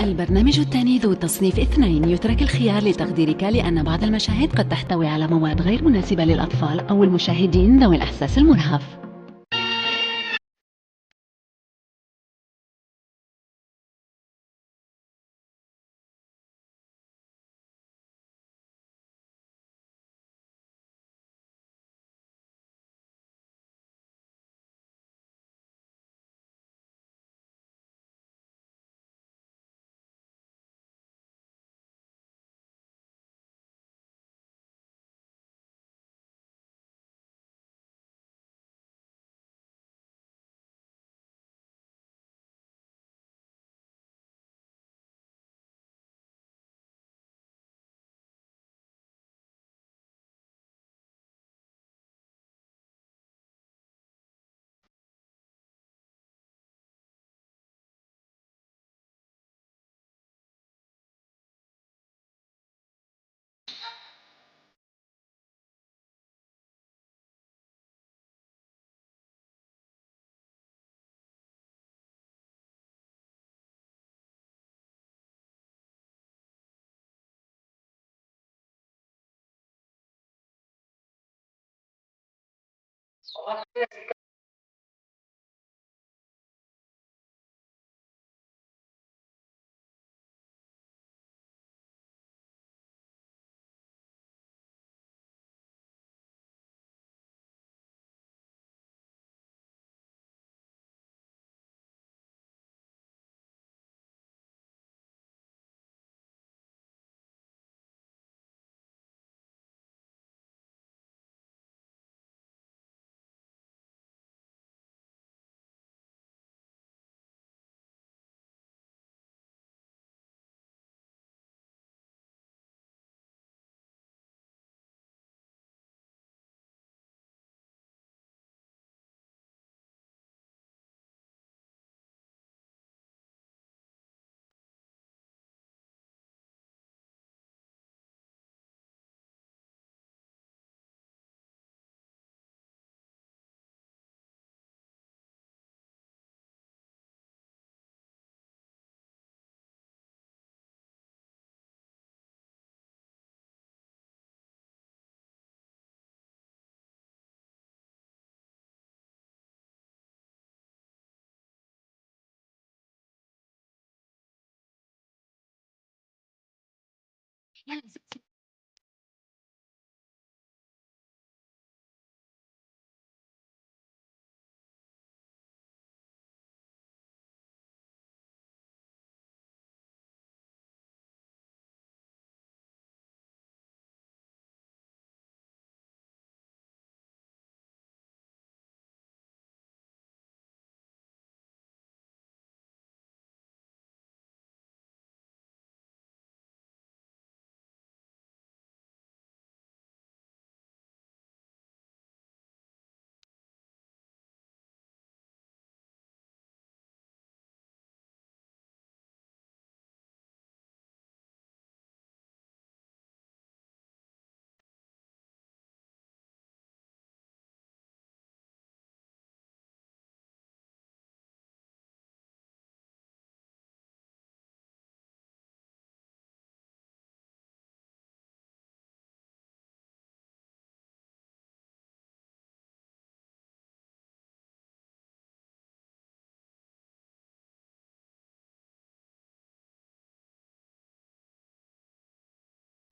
البرنامج الثاني ذو تصنيف 2 يترك الخيار لتقديرك لأن بعض المشاهد قد تحتوي على مواد غير مناسبة للأطفال أو المشاهدين ذوي الإحساس المرهف.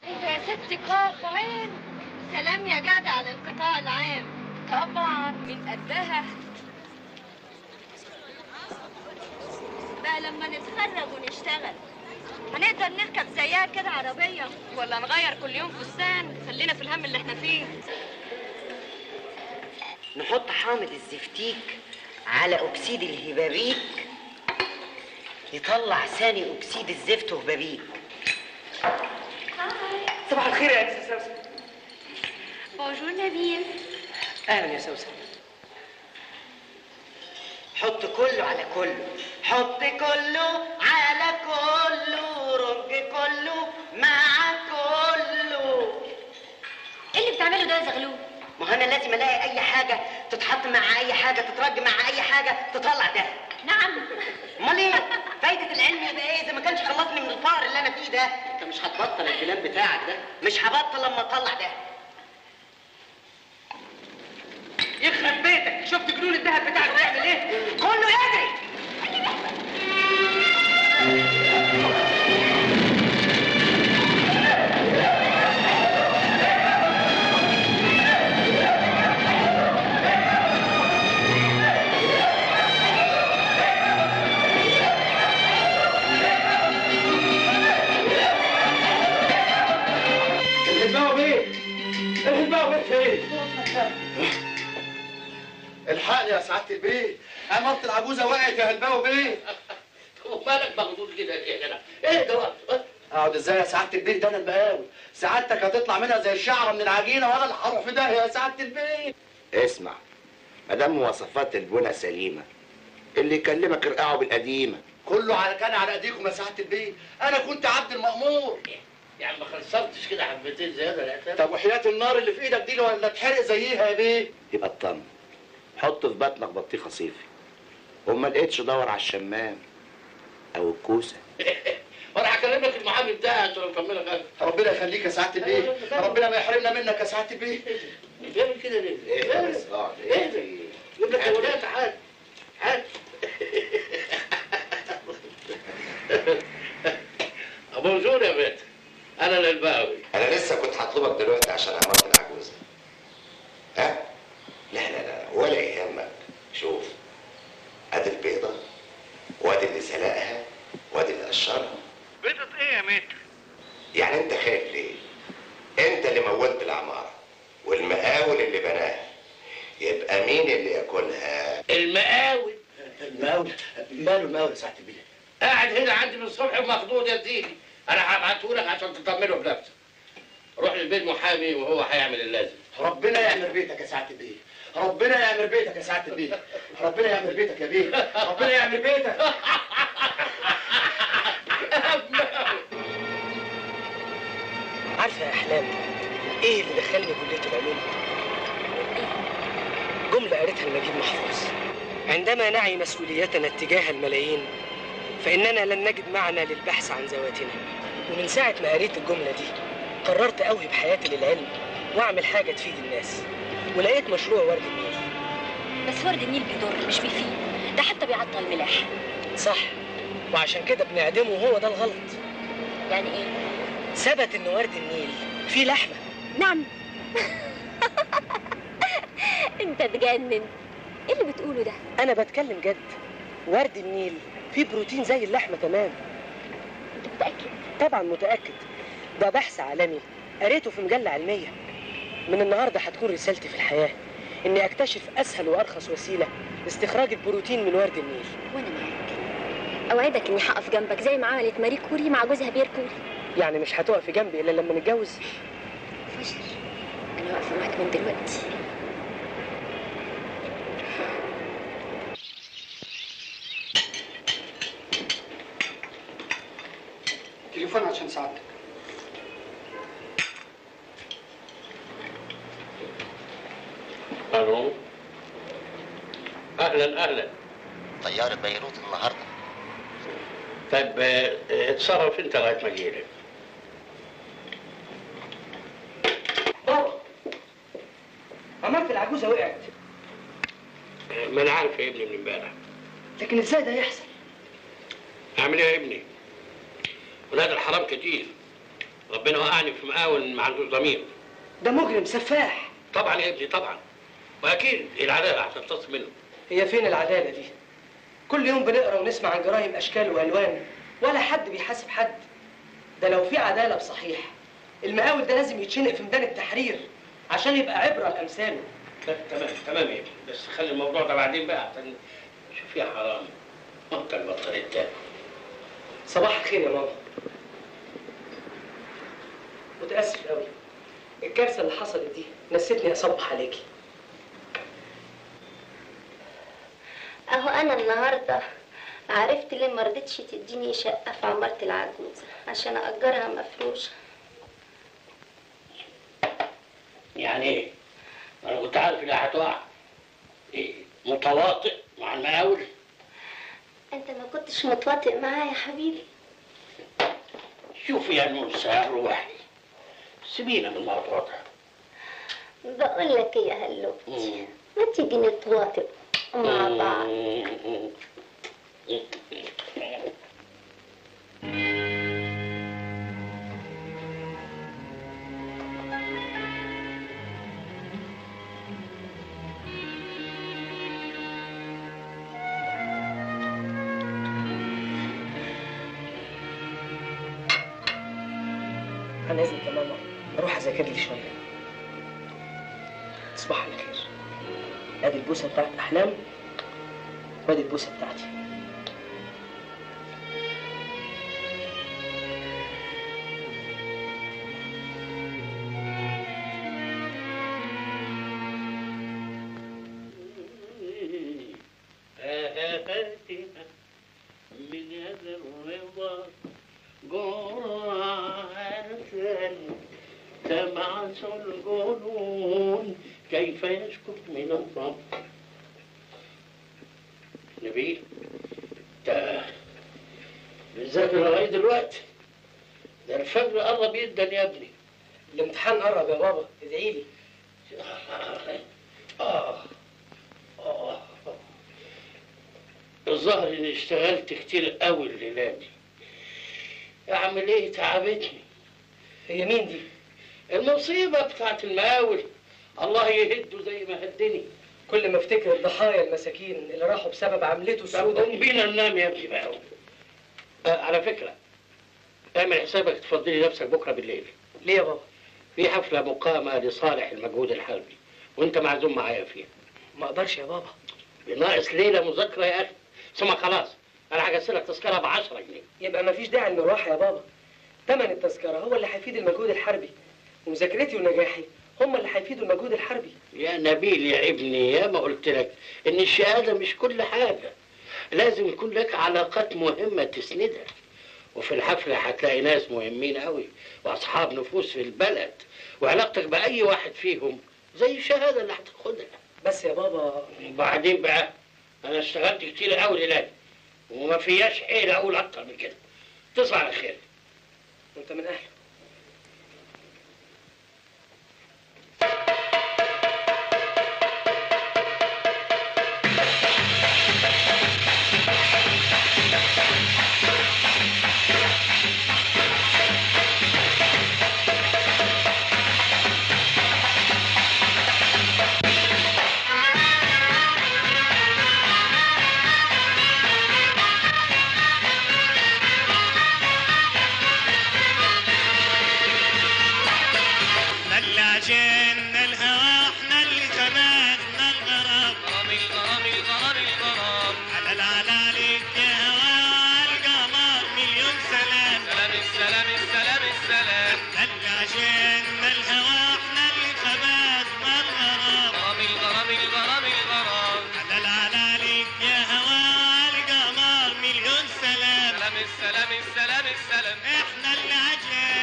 انت يا ستي قاف عين. سلام يا جدع للقطاع العام. طبعا من قدها بقى لما نتخرج ونشتغل هنقدر نركب زيها كده عربية، ولا نغير كل يوم فستان. خلينا في الهم اللي احنا فيه. نحط حامض الزفتيك على اكسيد الهبابيك يطلع ثاني اكسيد الزفت وهبابيك. صباح الخير يا أنسة سوسن. بونجور نبيل. أهلا يا سوسن. حط كله على كله، حط كله على كله، رج كله مع كله. ايه اللي بتعمله ده يا زغلول؟ ما انا لازم الاقي اي حاجه تتحط مع اي حاجه، تترج مع اي حاجه، تطلع ده. نعم. امال ايه؟ فايده العلم يبقى ايه اذا ما كانش خلاص تعملش ده. انت مش هتبطل الكلام بتاعك ده؟ مش هبطل لما اطلع ده. يخرب بيتك، شفت جنون الذهب بتاعك بيعمل ايه؟ كله يجري. الحقني يا سعاده البيه، عمارة العجوزه وقعت يا هلباوي بيه. مالك مخضوض كده يا جدع؟ ايه ده؟ اقعد ازاي يا سعاده البيه؟ ده انا المقاول، سعادتك هتطلع منها زي الشعره من العجينه وانا اللي هروح في داهيه يا سعاده البيه. اسمع، ما دام مواصفات البنى سليمه اللي يكلمك ارقعه بالقديمه. كله كان على ايديكم يا سعاده البيه، انا كنت عبد المأمور. يعني ما خسرتش كده حبتين زياده لا؟ طب وحياه النار اللي في ايدك دي ولا اتحرق زيها يا بيه؟ يبقى اطمن، حط في بطنك بطيخه صيفي، وما لقيتش دور على الشمام او الكوسه. وانا هكلم لك المحامي بتاعي عشان اكملك انا. ربنا يخليك يا سعاده البيه، ربنا ما يحرمنا منك يا سعاده البيه. بيعمل كده ليه؟ ايه بس اقعد. ايه ده؟ جيب لك الولاد، تعال تعال. بونجور يا بيت، انا الهلباوي. انا لسه كنت هطلبك دلوقتي عشان عمارة العجوزه. ها؟ لا ولا يهمك. شوف، ادي البيضه وادي اللي سلقها وادي اللي قشرها. بيضة ايه يا متر؟ يعني انت خايف ليه؟ انت اللي موتت العماره والمقاول اللي بناها، يبقى مين اللي ياكلها؟ المقاول. المقاول؟ ماله المقاول يا سعاده البيه؟ قاعد هنا عندي من الصبح ومخضوض يا سيدي. انا هبعته لك عشان تطمنه بنفسك. روح للبيت محامي وهو هيعمل اللازم. ربنا يعمر بيتك يا سعاده البيه، ربنا يعمر بيتك يا سعاده البيه، ربنا يعمر بيتك يا بيه، ربنا يعمر بيتك. عارفه يا احلام ايه اللي دخلني كليه العلوم؟ جمله قالتها لنجيب محفوظ: عندما نعي مسؤوليتنا اتجاه الملايين فاننا لن نجد معنى للبحث عن ذواتنا. ومن ساعه ما قريت الجمله دي قررت اوهب حياتي للعلم واعمل حاجه تفيد الناس، ولقيت مشروع ورد النيل. بس ورد النيل بيضر مش بيفيد، ده حتى بيعطل الملاح. صح، وعشان كده بنعدمه وهو ده الغلط. يعني ايه؟ ثبت ان ورد النيل فيه لحمه. نعم. انت تجنن، ايه اللي بتقوله ده؟ انا بتكلم جد، ورد النيل فيه بروتين زي اللحمه تمام. انت متأكد؟ طبعا متأكد، ده بحث عالمي قريته في مجلة علمية. من النهاردة هتكون رسالتي في الحياة إني أكتشف أسهل وأرخص وسيلة لاستخراج البروتين من ورد النيل. وانا معاك، اوعدك اني هقف جنبك زي ما عملت ماري كوري مع جوزها بيير كوري. يعني مش هتقفي جنبي إلا لما نتجوز؟ فشل، انا واقفه معاك من دلوقتي. تليفون عشان سعادتك. الو، اهلا. طياره بيروت النهارده. طيب اتصرف انت لغايه ما اجيلك. بابا، عمارة العجوزة وقعت. ما انا عارف يا ابني من امبارح. لكن ازاي ده يحصل؟ اعمل ايه يا ابني؟ ولاد الحرام كتير. ربنا وقعني في مقاول ما عندوش ضمير. ده مجرم سفاح. طبعا يا ابني طبعا، واكيد العداله هتمتص منه. هي فين العدالة دي؟ كل يوم بنقرا ونسمع عن جرائم اشكال والوان، ولا حد بيحاسب حد. ده لو في عدالة بصحيح المقاول ده لازم يتشنق في ميدان التحرير عشان يبقى عبرة لأمثاله. تمام يا ابني، بس خلي الموضوع ده بعدين بقى عشان شوف يا حرام انت البطل التاني. صباح الخير يا ماما. متأسف قوي، الكارثة اللي حصلت دي نسيتني أصبح عليكي. اهو انا النهارده عرفت ليه ما رضتش تديني شقه في عمارة العجوزة عشان اجرها مفروشه. يعني ايه؟ انا كنت عارف انها هتقع. ايه متواطئ مع المقاول؟ انت ما كنتش متواطئ معايا يا حبيبي. شوفي يا نوسة روحي، سيبينا من الموضوع ده. بقول لك ايه يا هلوتي، ما تيجي نتواطئ مع بعض؟ عن اذنك يا ماما اروح اذاكر لي شويه. تصبح على خير. ادي البوسه بتاعت احلام وادي البوسه بتاعتي. من هذا الرضا جرعة تمعس الجنون كيف يسكت من الرب. نبيل انت بتذاكر لغايه دلوقتي؟ ده الفجر قرب جدا يا ابني. الامتحان قرب يا بابا، ادعي لي. الظاهر اني اشتغلت كتير قوي الليله دي. اعمل ايه؟ تعبتني. هي مين دي؟ المصيبه بتاعت المقاول، الله يهده زي ما هدني. كل ما افتكر الضحايا المساكين اللي راحوا بسبب عملته السوداء. قوم بينا ننام يا ابني بقى. على فكره اعمل حسابك تفضلي نفسك بكره بالليل. ليه يا بابا؟ في حفله مقامه لصالح المجهود الحربي وانت معزوم معايا فيها. ما اقدرش يا بابا. ناقص ليله مذاكره يا اخي. ثم خلاص انا هجسر لك تذكره ب10 جنيه. يبقى ما فيش داعي للمروحه يا بابا. ثمن التذكره هو اللي هيفيد المجهود الحربي، ومذاكرتي ونجاحي هم اللي هيفيدوا المجهود الحربي. يا نبيل يا ابني، يا ما قلت لك ان الشهاده مش كل حاجه، لازم يكون لك علاقات مهمه تسندك. وفي الحفله هتلاقي ناس مهمين قوي واصحاب نفوذ في البلد، وعلاقتك باي واحد فيهم زي الشهاده اللي هتاخدها. بس يا بابا وبعدين بقى انا اشتغلت كتير قوي ليلى وما فياش حيله اقول اكتر من كده. تصبح على خير. وانت من اهله.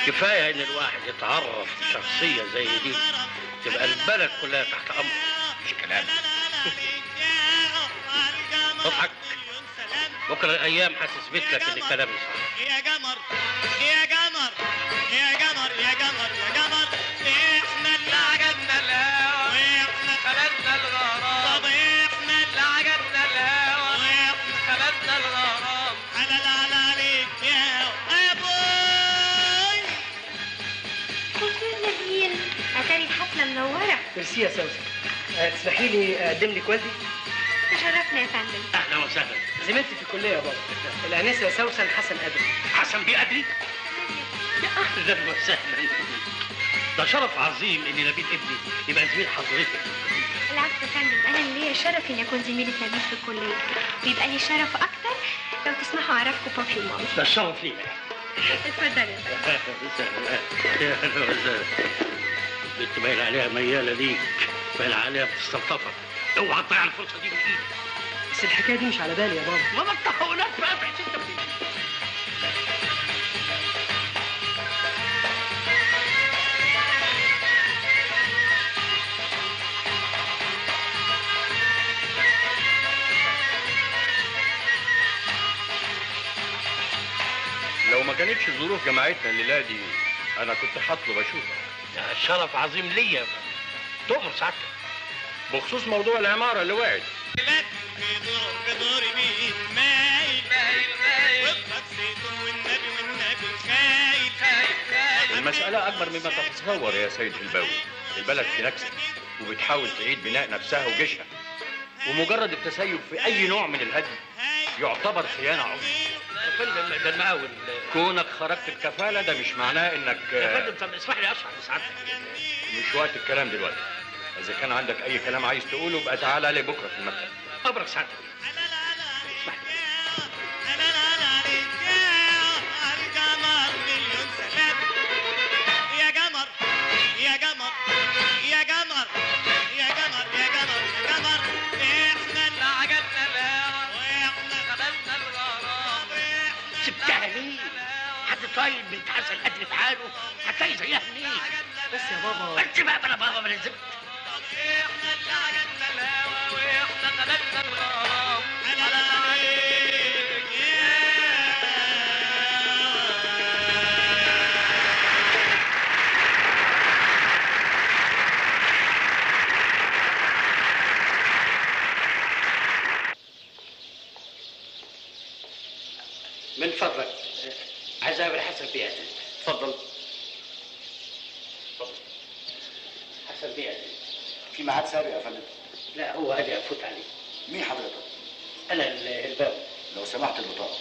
كفايه ان الواحد يتعرف بشخصيه زي دي تبقى البلد كلها تحت امره. مش كلام. اضحك، بكره الايام هتثبت لك ان كلامي صح. يا قمر يا قمر يا قمر يا قمر يا قمر، احنا اللي عقدنا الهوى واحنا خلقنا الغرام. طب احنا اللي عقدنا الهوى واحنا خلقنا الغرام. على عليك يا ابوي. نبيل اتاري الحفله منوره. ميرسي يا سوسن. تسمحي لي اقدم لك والدي؟ تشرفنا يا فندم. اهلا وسهلا. زميلتي في الكليه يا بابا، الانسه سوسن حسن ادري. حسن بيه ادري؟ يا اهلا وسهلا. ده شرف عظيم ان نبيل ابني يبقى زميل حضرتك. العفو يا فندم، انا اللي ليا شرف اني اكون زميله نبيل في الكليه، ويبقى لي شرف اكتر لو تسمحوا اعرفكم بابي ومامي. ده الشرف لينا. اتفضل يا فندم. اهلا وسهلا. يا اهلا وسهلا. بنت باين عليها مياله ليك، باين عليها بتستلطفك. اوعى تضيع الفرصه دي من ايدك. بس الحكايه دي مش على بالي يا بابا. ما التهاونات بقى في حته فيه. لو ما كانتش ظروف جماعتنا الليله دي انا كنت هطلب اشوفك. ده شرف عظيم ليا. تؤمر سعادتك بخصوص موضوع العماره اللي وقعت. بدور مين مايل مايل مايل واضحك زيتون والنبي والنبي خايل خايل. المساله اكبر مما تتصور يا سيد الباوي. البلد في نكسه وبتحاول تعيد بناء نفسها وجيشها، ومجرد التسيب في اي نوع من الهدم يعتبر خيانه عظمى. يا فندم ده المقاول. كونك خرجت الكفاله ده مش معناه انك يا فندم طب اسمح لي اشرح لسعادتك. مش وقت الكلام دلوقتي. اذا كان عندك اي كلام عايز تقوله بقى تعالى لي بكره في المكتب. ابرك سعادتك. اسمح لي. يا قمر يا قمر يا قمر يا قمر يا قمر يا قمر احنا اللي عجبنا الهوى واحنا خلقنا الغرام. سبتها ليه؟ حد طيب بنت حسن قدر في حاله هتلاقي زيها منين؟ بس يا بابا انت بقى بلا بابا بلا زبط. احنا اللي عجبنا الهوى واحنا خلقنا الغرام. حلال عليك يا من فضلك عايز اقابل حسن بيه. اتفضل. اتفضل. حسن بيه. في ميعاد سابق يا فندم؟ لا هو ادي افوت عليه. مين حضرتك؟ انا الباوي. لو سمحت البطاقه.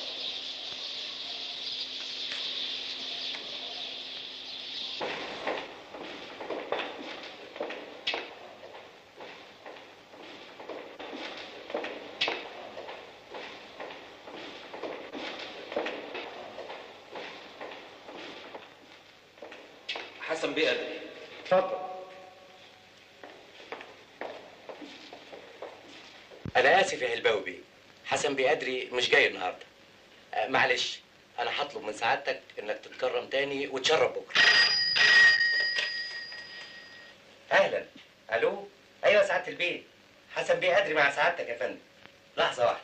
حسن بيه أدري. اتفضل. أنا آسف يا هلباوي بيه، حسن بيه أدري مش جاي النهارده. معلش أنا هطلب من سعادتك إنك تتكرم تاني وتشرب بكرة. أهلا. ألو؟ أيوه سعادة البيه. حسن بيه أدري مع سعادتك يا فندم. لحظة واحدة.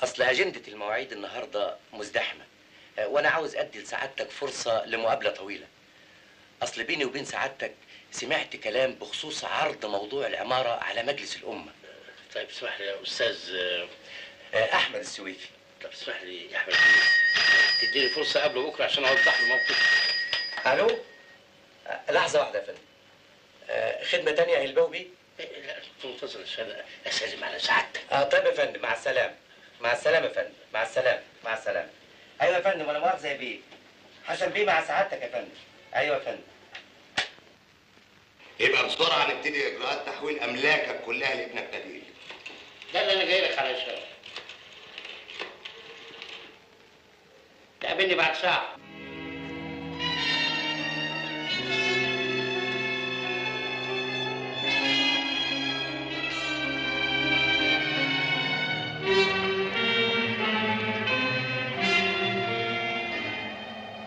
أصل أجندة المواعيد النهارده مزدحمة، وأنا عاوز أدي لسعادتك فرصة لمقابلة طويلة. أصل بيني وبين سعادتك سمعت كلام بخصوص عرض موضوع العمارة على مجلس الأمة. طيب اسمح لي يا أستاذ أحمد السويفي. طب اسمح لي يا أحمد تديني فرصة قبل بكرة عشان أوضح الموقف. ألو؟ لحظة واحدة يا فندم. خدمة تانية يا هلباوي بيه؟ لا كنت منتظر عشان أسلم على سعادتك. طيب يا فندم مع السلامة. مع السلامة يا فندم. مع السلامة. مع السلامة. أيوه يا فندم ولا مؤاخذة يا بيه. حسن بيه مع سعادتك يا فندم. أيوه يا فندم. يبقى بسرعه نبتدي اجراءات تحويل املاكك كلها لابنك نبيل. ده اللي انا جاي لك علشان تقابلني بعد ساعه.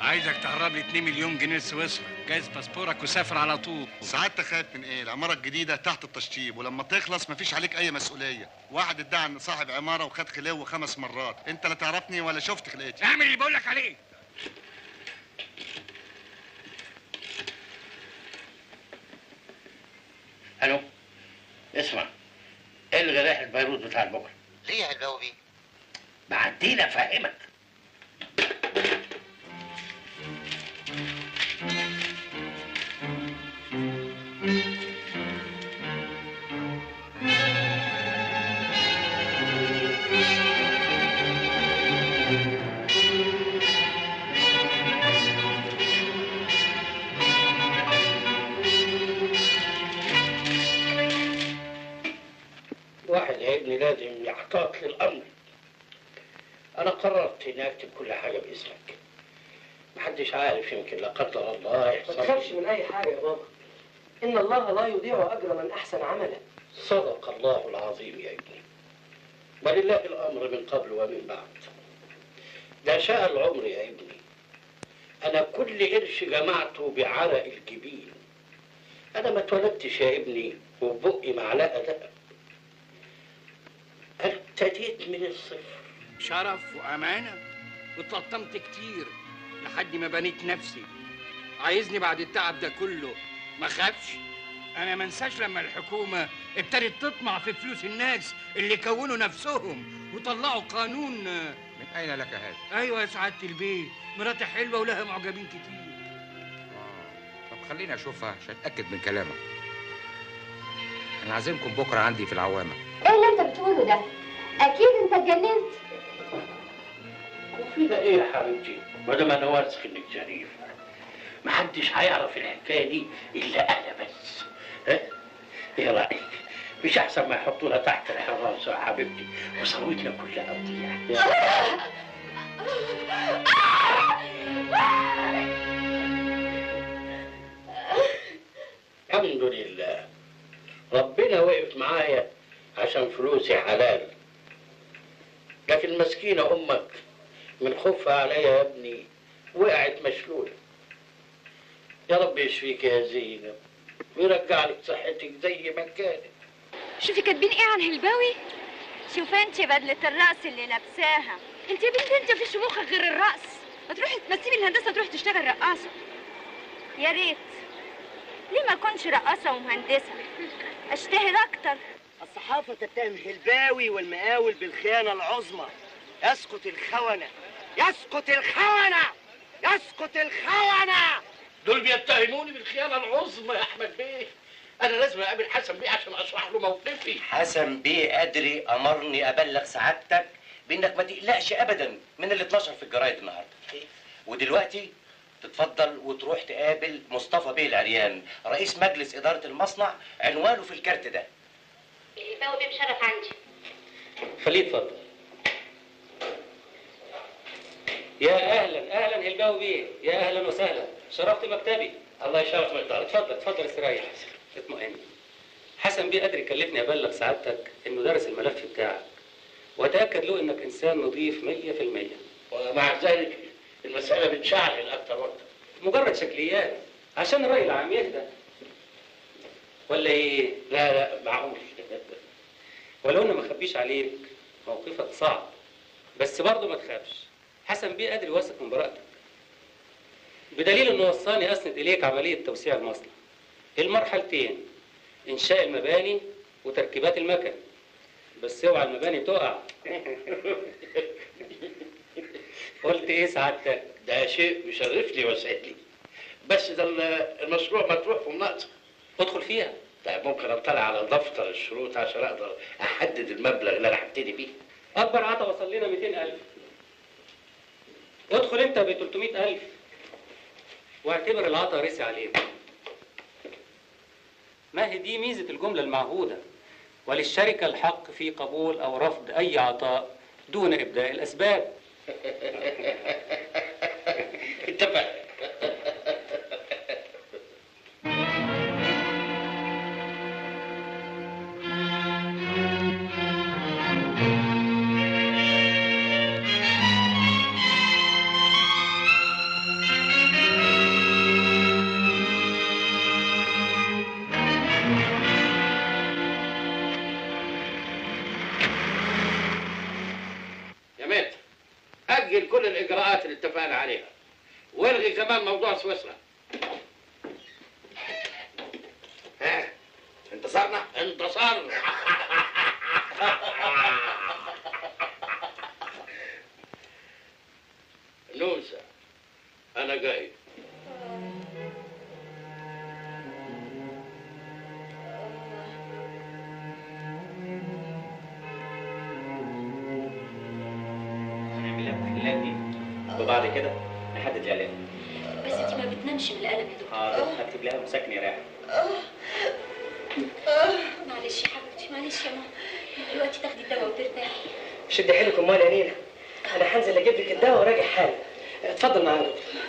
عايزك تهرب لي 2 مليون جنيه سويسرا، جايز باسبورك وسافر على طول. سعادتك خايف من ايه؟ العماره الجديده تحت التشطيب، ولما تخلص مفيش عليك اي مسؤوليه. واحد ادعى ان صاحب عماره وخد خلو 5 مرات، انت لا تعرفني ولا شفت خلقتي. اعمل اللي بقول لك عليه. الو اسمع، الغي رحله بيروت بتاعت بكره. ليه يا هلباوي بيه؟ بعدين افهمك. واحد يا ابني لازم يحتاط للأمر. أنا قررت إني أكتب كل حاجة باسمك. محدش عارف، يمكن لا قدر الله يحصل. ما تخافش من أي حاجة يا بابا. إن الله لا يضيع أجر من أحسن عملا. صدق الله العظيم يا ابني. ولله الأمر من قبل ومن بعد. ده شاء العمر يا ابني. أنا كل قرش جمعته بعرق الجبين. أنا ما اتولدتش يا ابني وبقي معلقة دهب. ابتديت من الصفر. شرف وامانه، واتلطمت كتير لحد ما بنيت نفسي. عايزني بعد التعب ده كله ما خافش؟ انا ما انساش لما الحكومه ابتدت تطمع في فلوس الناس اللي كونوا نفسهم وطلعوا قانون. من اين لك هذا؟ ايوه يا سعاده البيه، مراتي حلوه ولها معجبين كتير. طب خليني اشوفها عشان اتاكد من كلامك. انا عازمكم بكره عندي في العوامه. ايه اللي انت بتقوله ده؟ اكيد انت اتجننت. وفيها ايه يا حبيبتي؟ ما دام انا واثق انك شريف، محدش هيعرف الحكايه دي الا انا بس. ها؟ ايه رايك؟ مش احسن ما يحطونا تحت الحراسه يا حبيبتي وثروتنا كلها تضيع؟ الحمد لله ربنا وقف معايا عشان فلوسي حلال، لكن مسكينه امك من خوفها عليا يا ابني وقعت مشلوله. يا رب يشفيك يا زينب ويرجع لك صحتك زي ما كانت. شوفي كاتبين ايه عن هلباوي؟ شوف انت بدلة الرقص اللي لابساها. انت يا بنتي انت مفيش مخك غير الرقص، ما تروحي تمثلي الهندسه تروحي تشتغل رقاصه. يا ريت. ليه ما اكونش رقاصه ومهندسه؟ اشتهر اكتر. الصحافه تتهم هلباوي والمقاول بالخيانه العظمى. يسقط الخونه، يسقط الخونه، يسقط الخونه. دول بيتهموني بالخيانه العظمى يا احمد بيه. انا لازم اقابل حسن بيه عشان اشرح له موقفي. حسن بيه أدري أمرني أبلغ سعادتك بإنك ما تقلقش أبدا من اللي اتنشر في الجرايد النهارده. ودلوقتي تتفضل وتروح تقابل مصطفى بيه العريان رئيس مجلس إدارة المصنع، عنوانه في الكارت ده. الباوي بيه مشرف عندي. خليه يتفضل. يا اهلا اهلا هلباوي بيه، يا اهلا وسهلا، شرفت مكتبي. الله يشرف مكتبك. اتفضل اتفضل استريح. اطمئن. حسن بيه قدر يكلفني ابلغ سعادتك انه درس الملف بتاعك واتاكد له انك انسان نظيف 100%. ومع ذلك المساله بتشعل اكتر واكتر. مجرد شكليات عشان الراي العام يهدى. ولا ايه؟ لا لا معقول. ولو انا ما اخبيش عليك موقفك صعب، بس برضه ما تخافش. حسن بيه قادر يوثق من براءتك، بدليل انه وصاني اسند اليك عمليه توسيع المصنع. المرحلتين انشاء المباني وتركيبات المكن، بس اوعى المباني تقع. قلت ايه سعادتك؟ ده شيء يشرفني ويسعدني، بس ده المشروع مطروح في مناقصه. ادخل فيها. طيب ممكن اطلع على دفتر الشروط عشان اقدر احدد المبلغ اللي انا هبتدي بيه. اكبر عطا وصل لنا 200,000. ادخل انت ب 300,000 واعتبر العطا رسي عليك. ما هي دي ميزه الجمله المعهوده، وللشركه الحق في قبول او رفض اي عطاء دون ابداء الاسباب. اتفق. أجل كل الإجراءات اللي اتفقنا عليها، والغي كمان موضوع سويسرا. ها انتصرنا؟ انتصرنا. نوسة أنا جاي. وبعد كده نحدد الاعلان. بس انت ما بتنامش من الالم يا دكتور. هكتب لها مسكن يريح. معلش يا حبيبتي، معلش يا ماما، دلوقتي تاخدي الدواء وترتاحي. شدي حيلك امال يا نينا، انا هنزل اجيب لك الدواء وراجع حالي. اتفضل معايا يا دكتور.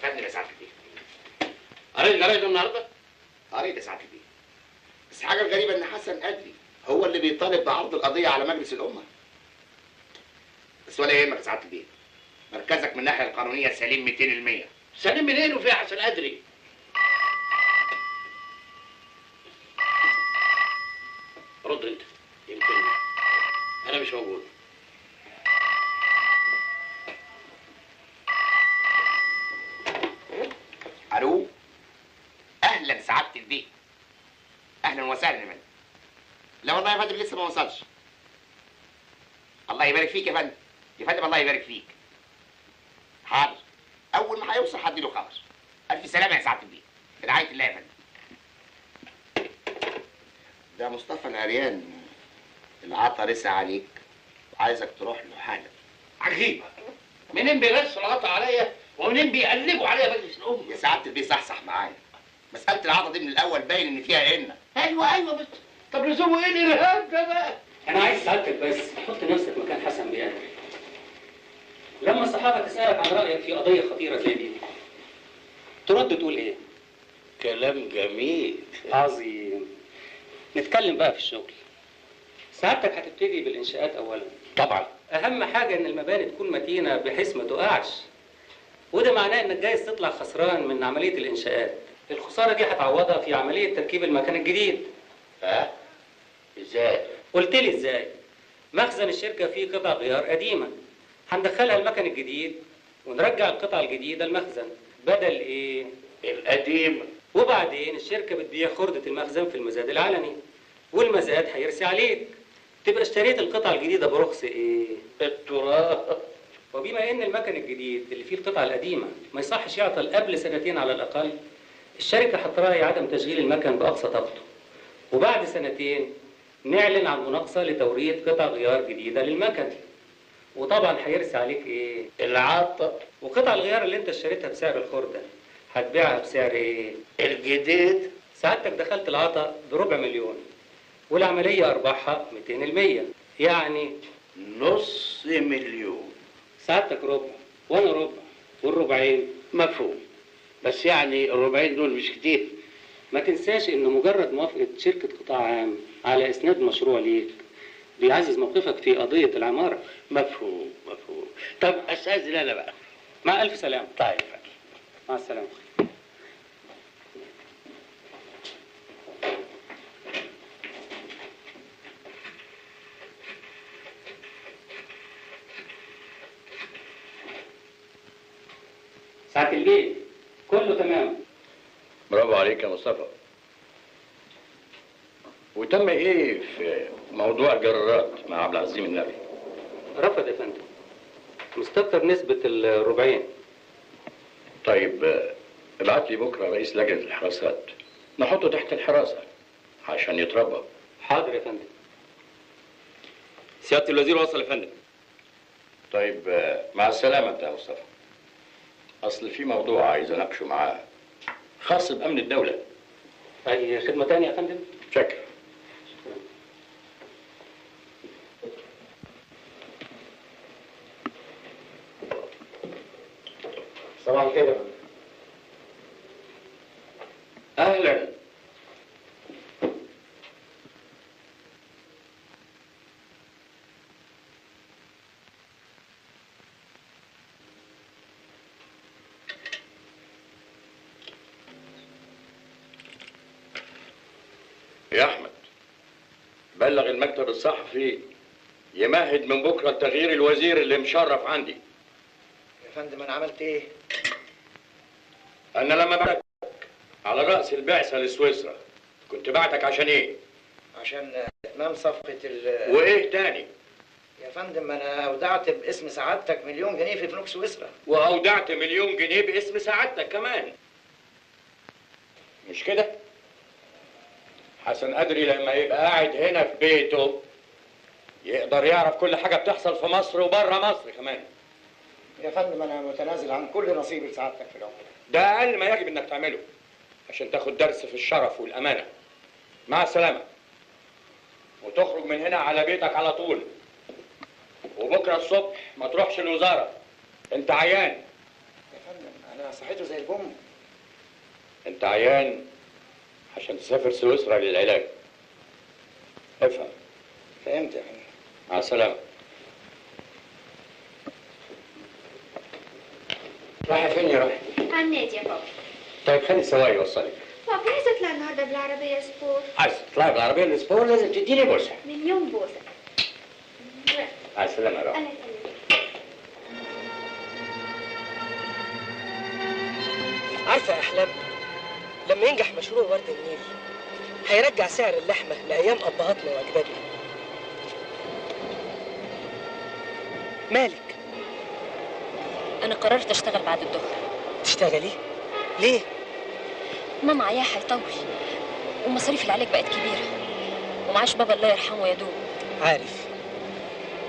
فندم يا سعاده البيه. قريت جرايد النهارده؟ قريت يا سعاده البيه. بس الحاجه الغريبه ان حسن قدري هو اللي بيطالب بعرض القضيه على مجلس الامه. بس ولا يهمك يا سعاده البيه، مركزك من الناحيه القانونيه سليم 200%. سليم منين وفي حسن قدري؟ رد انت، يمكن انا مش موجود. الو، اهلا سعاده البيت. اهلا وسهلا يا فندم. لا والله يا فندم لسه ما وصلش. الله يبارك فيك يا فندم. يا فندم الله يبارك فيك. حاضر، اول ما هيوصل هديله خبر. الف سلامه يا سعاده البيت. في رعايه الله يا فندم. ده مصطفى العريان العطا رسى عليك وعايزك تروح له حالا. عجيب، منين بيرسوا العطا عليا ومنين بيقلبوا عليا مجلس الام؟ يا سعاده البيت صحصح معايا. مساله العطا دي من الاول باين ان فيها ان. ايوه بس طب لزومه ايه الارهاب ده بقى؟ انا عايز سعادتك بس تحط نفسك مكان حسن بيه. لما الصحافه تسالك عن رايك في قضيه خطيره زي دي ترد تقول ايه؟ كلام جميل عظيم. نتكلم بقى في الشغل. سعادتك هتبتدي بالانشاءات اولا. طبعا. اهم حاجه ان المباني تكون متينه بحيث ما تقعش، وده معناه انك جايز تطلع خسران من عمليه الانشاءات. الخساره دي هتعوضها في عمليه تركيب المكان الجديد. ازاي؟ قلت لي ازاي؟ مخزن الشركه فيه قطع غيار قديمه، هندخلها المكن الجديد ونرجع القطع الجديده المخزن بدل ايه؟ القديم. وبعدين الشركه بتبيع خردة المخزن في المزاد العلني، والمزاد هيرسي عليك، تبقى اشتريت القطع الجديده برخص ايه؟ التراب. وبما ان المكن الجديد اللي فيه القطع القديمه ما يصحش يعطل قبل سنتين على الاقل، الشركه هتراعي عدم تشغيل المكن باقصى طاقته، وبعد سنتين نعلن عن مناقصه لتوريد قطع غيار جديده للمكن، وطبعا هيرسي عليك ايه؟ العطا. وقطع الغيار اللي انت اشتريتها بسعر الخرده هتبيعها بسعر ايه؟ الجديد. سعادتك دخلت العطا ب250,000 والعمليه ارباحها 200%، يعني $500,000. سعادتك ربع وانا ربع والربعين. مفهوم، بس يعني الربعين دول مش كتير. ما تنساش ان مجرد موافقه شركه قطاع عام على اسناد مشروع ليك بيعزز موقفك في قضيه العماره. مفهوم. طب استاذن انا بقى. مع الف سلامه. طيب مع السلامه. ساعة البيت كله تمام. برافو عليك يا مصطفى. وتم ايه في موضوع الجرارات مع عبد العزيز النبي؟ رفض يا فندم، مستكتر نسبة الربعين. طيب ابعت لي بكره رئيس لجنه الحراسات نحطه تحت الحراسه عشان يتربى. حاضر يا فندم. سياده الوزير وصل يا فندم. طيب مع السلامه انت يا مصطفى. اصل في موضوع عايز اناقشه معاه خاص بامن الدوله. اي خدمه تانية يا فندم؟ شكرا. صباح الخير يا فندم. اهلا. يا احمد بلغ المكتب الصحفي يمهد من بكره لتغيير الوزير اللي مشرف عندي. يا فندم انا عملت ايه؟ انا لما بعتك على راس البعثه لسويسرا كنت بعتك عشان ايه؟ عشان اتمام صفقه وايه تاني؟ يا فندم انا اودعت باسم سعادتك 1,000,000 جنيه في بنوك سويسرا. واودعت 1,000,000 جنيه باسم سعادتك كمان. مش كده؟ حسن قدري لما يبقى قاعد هنا في بيته يقدر يعرف كل حاجه بتحصل في مصر وبره مصر كمان. يا فندم انا متنازل عن كل نصيب لسعادتك في العمر. ده اقل ما يجب انك تعمله عشان تاخد درس في الشرف والامانه. مع السلامه. وتخرج من هنا على بيتك على طول. وبكره الصبح ما تروحش الوزاره. انت عيان. يا فندم انا صحته زي البوم. انت عيان عشان تسافر سويسرا للعلاج. افهم. فهمت يا فندم. مع السلامه. رايحه فين يا رايح؟ على النادي يا بابا. طيب خلي سواق يوصلك. بابا عايزة اطلع النهارده بالعربية سبور. عايز تطلعي بالعربيه الاسبوع لازم تديني بوسه. مليون بوسة. مع السلامه يا روح. أنا كمان. عارفه يا احلام، لما ينجح مشروع ورد النيل هيرجع سعر اللحمه لايام ابهاتنا واجدادنا. مالك؟ أنا قررت أشتغل بعد الظهر. تشتغلي؟ ليه؟ ماما عياها هيطول ومصاريف العلاج بقت كبيرة ومعاش بابا الله يرحمه يا دوب. عارف،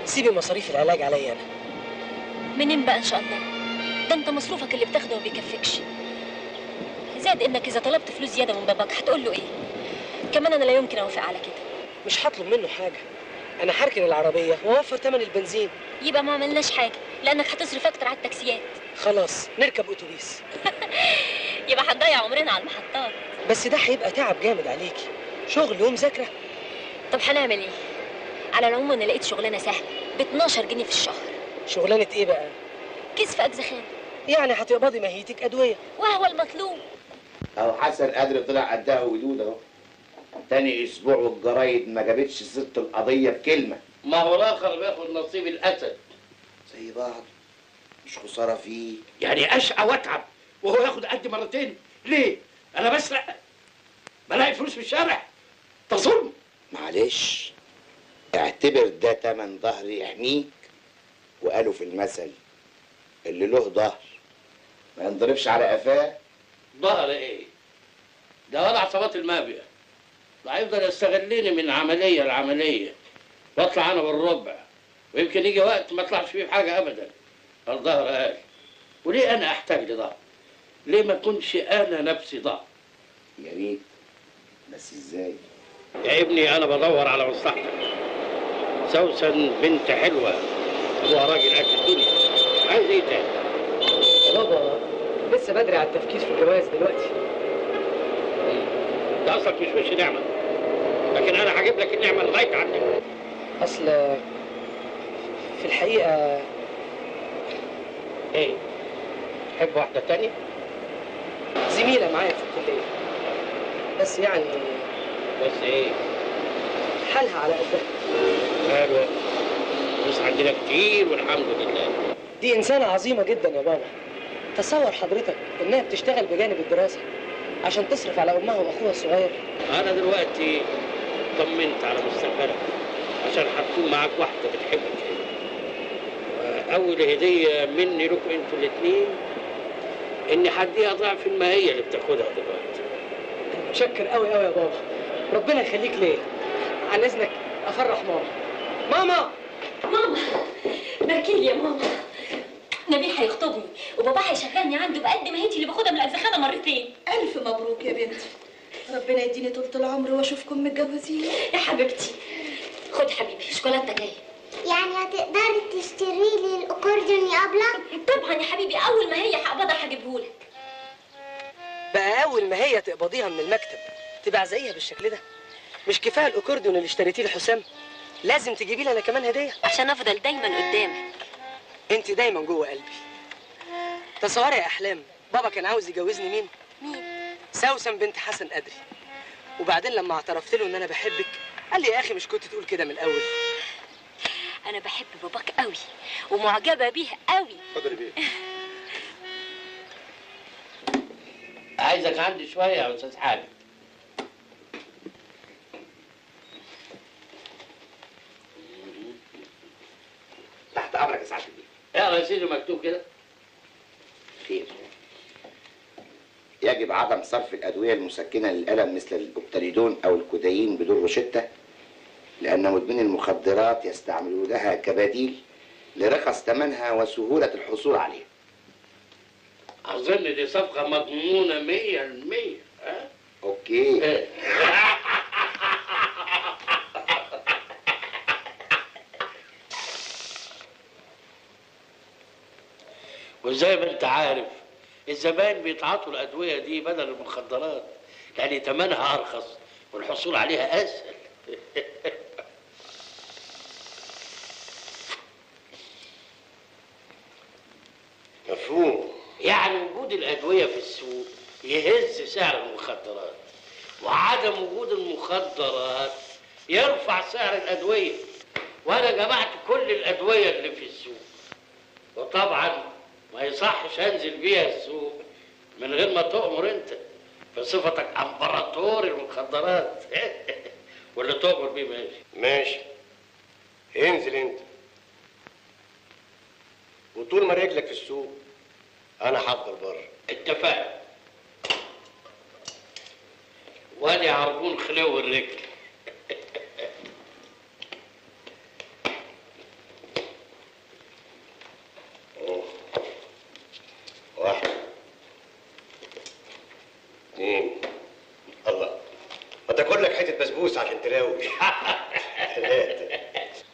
سيبي مصاريف العلاج عليا أنا. منين بقى إن شاء الله؟ ده أنت مصروفك اللي بتاخده ما بيكفكش، زائد إنك إذا طلبت فلوس زيادة من باباك هتقول له إيه؟ كمان أنا لا يمكن أوافق على كده. مش هطلب منه حاجة، أنا هركن العربية وأوفر ثمن البنزين. يبقى ما عملناش حاجة لأنك هتصرف أكتر على التاكسيات. خلاص نركب أتوبيس. يبقى هنضيع عمرنا على المحطات. بس ده هيبقى تعب جامد عليكي، شغل ومذاكرة. طب هنعمل إيه؟ على العموم أنا لقيت شغلانة سهلة ب 12 جنيه في الشهر. شغلانة إيه بقى؟ كيس في أجزخان. يعني هتقبضي ماهيتك أدوية. وهو المطلوب. اهو حسن قادر طلع قدها ودود اهو. تاني اسبوع والجرايد ما جابتش سيره القضيه بكلمه. ما هو الاخر بياخد نصيب الاسد. زي بعض، مش خساره فيه. يعني اشقى واتعب وهو ياخد قد مرتين؟ ليه؟ انا بسرق بلاقي فلوس في الشارع، ده ظلم. معلش، اعتبر ده تمن ظهر يحميك، وقالوا في المثل اللي له ظهر ما ينضربش على قفاه. ظهر ايه؟ ده ولا عصابات المافيا، ده هيفضل يستغلني من عمليه لعمليه واطلع انا بالربع، ويمكن يجي وقت ما اطلعش فيه بحاجه ابدا. الظهر قال، وليه انا احتاج لظهر؟ ليه ما اكونش انا نفسي ظهر؟ يا ريت، بس ازاي؟ يا ابني انا بدور على مصلحتك. سوسن بنت حلوه، ابوها راجل قد الدنيا، عايز ايه تاني؟ بابا لسه بدري على التفكير في الجواز دلوقتي. ده اصلك مش وش نعمه، لكن انا هجيب لك النعمه لغايه عندك. اصل في الحقيقه ايه؟ تحب واحده تانية؟ زميله معايا في الكليه، بس يعني. بس ايه؟ حالها على قدها. حلوه، فلوس عندنا كتير والحمد لله. دي انسانه عظيمه جدا يا بابا. تصور حضرتك انها بتشتغل بجانب الدراسه عشان تصرف على امها واخوها الصغير. انا دلوقتي طمنت على مستقبلك عشان هتكون معاك واحده بتحبك. اول هديه مني لكم انتوا الاثنين اني هديها ضعف الماهيه اللي بتاخدها دلوقتي. متشكر قوي قوي يا بابا، ربنا يخليك ليا. عن اذنك افرح ماما. ماما ماما باركيلي يا ماما، نبيل هيخطبني وبابا هيشغلني عنده بقد ماهيتي اللي باخدها من الأجزخانة مرتين. ألف مبروك يا بنتي، ربنا يديني طولة العمر واشوفكم متجوزين. يا حبيبتي خد حبيبي شوكولاتة جاية. يعني هتقدري تشتري لي الاكورديون يا ابله؟ طبعا يا حبيبي، أول ما هي هقبضها هجيبهولك. بقى اول ما هي تقبضيها من المكتب تبقى زيها بالشكل ده؟ مش كفايه الاكورديون اللي اشتريتيه لحسام؟ لازم تجيبي لي انا كمان هديه عشان افضل دايما قدامك. انت دايما جوه قلبي. تصوري يا احلام، بابا كان عاوز يجوزني مين؟ سوسن بنت حسن قدري. وبعدين لما اعترفت له ان انا بحبك قال لي يا اخي مش كنت تقول كده من الاول؟ انا بحب باباك قوي ومعجبه بيه قوي. اتفضلي بيه. عايزك عندي شويه يا استاذ حاج. تحت امرك يا سعاده البيه. اقرا يا سيدي مكتوب كده. خير. يجب عدم صرف الادويه المسكنه للالم مثل الاوبتاليدون او الكودايين بدون روشته، لان مدمني المخدرات يستعملونها كبديل لرخص ثمنها وسهوله الحصول عليها. اظن دي صفقه مضمونه 100%. ها؟ اوكي. وزي ما انت عارف الزبائن بيتعاطوا الادويه دي بدل المخدرات، يعني ثمنها ارخص والحصول عليها اسهل. مفهوم. يعني وجود الادويه في السوق يهز سعر المخدرات، وعدم وجود المخدرات يرفع سعر الادويه، وانا جمعت كل الادويه اللي في السوق، وطبعا ما يصحش انزل بيها السوق من غير ما تؤمر انت بصفتك امبراطور المخدرات. واللي تؤمر بيه ماشي. ماشي، انزل انت، وطول ما رجلك في السوق انا هفضل بره. اتفقنا. وادي عربون خلو الرجل. واحد، اثنين، الله، ما تاكل لك حته بسبوسه عشان تراوي. ثلاثه.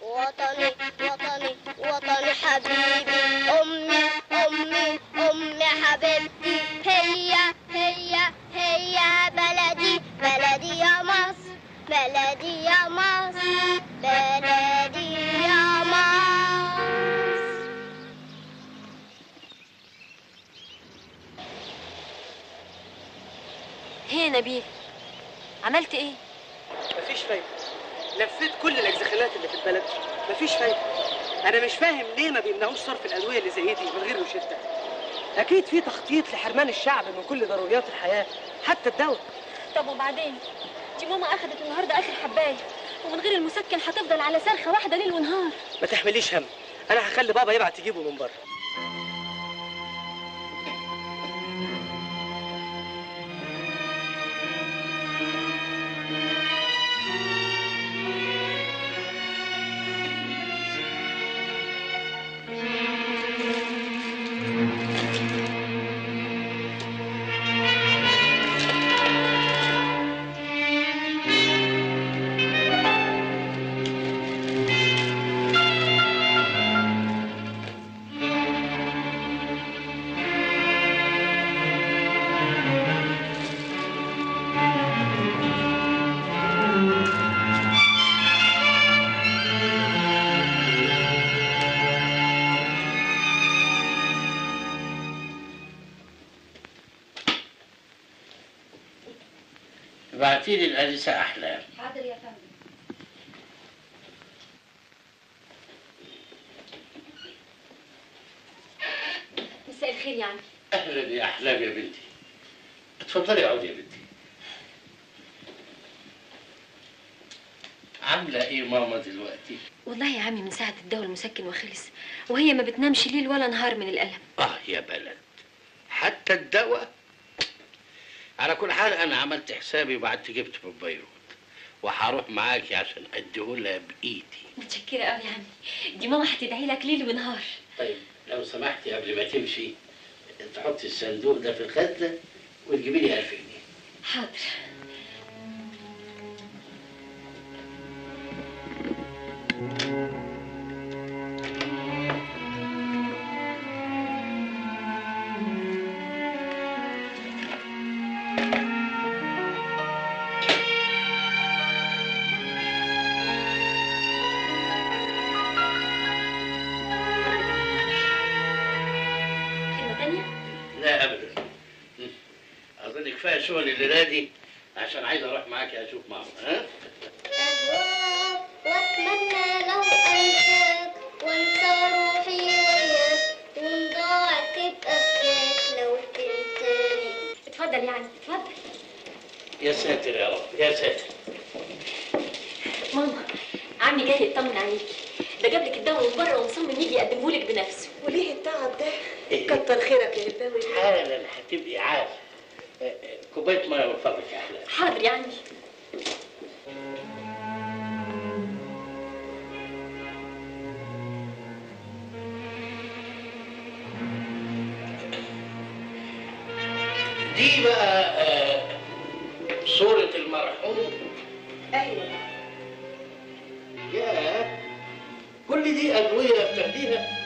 وطني وطني وطني حبيبي، أمي أمي أمي حبيبتي، هي بلدي بلدي يا مصر، بلدي يا مصر، بلدي يا مصر. هي نبيل، عملت ايه؟ مفيش فايدة. لفيت كل الاجزخانات اللي في البلد، مفيش فايدة. أنا مش فاهم ليه ما بيمنعوش صرف الأدوية اللي زي دي من غير روشتة. أكيد في تخطيط لحرمان الشعب من كل ضروريات الحياة، حتى الدواء. طب وبعدين؟ دي ماما أخدت النهاردة آخر حباية، ومن غير المسكن هتفضل على صرخة واحدة ليل ونهار. ما تحمليش هم، أنا هخلي بابا يبعت يجيبه من بره. ابعتيلي الأنسة أحلام. حاضر يا فندم. مساء الخير يا عمي. أهلا يا أحلام يا بنتي. اتفضلي اقعدي يا بنتي. عاملة إيه ماما دلوقتي؟ والله يا عمي من ساعة الدواء المسكن وخلص وهي ما بتنامش ليل ولا نهار من الألم. يا بلد، حتى الدواء؟ على كل حال أنا عملت حسابي وبعدت جبت من بيروت، وهروح معاكي عشان أديهولها بإيدي. متشكرة قوي يا عمي، دي ماما هتدعي لك ليل ونهار. طيب لو سمحتي قبل ما تمشي تحطي الصندوق ده في الخزنة وتجيبي لي 1000 جنيه. حاضر. لا أبدا، أظن كفاية شغل الليلة دي عشان عايز أروح معاكي أشوف ماما. ها؟ أهواك وأتمنى لو أنساك وأنسى روحي وياك، وإن ضاعت تبقى فداك لو تنساني. اتفضل يعني، اتفضل. يا ساتر يا رب، يا ساتر. ماما، عمي جاي يطمن عليكي، ده جاب لك الدواء من بره ومصمم يجي يقدمهولك بنفسه. وليه التعب ده؟ كتر خيرك يا هلباوي. حالا هتبقي عارف. كوباية مية من فضلك يا أحلام. حاضر يا عمي. دي بقى صورة المرحوم. أيوة. ياه، كل دي أدوية بتاخديها؟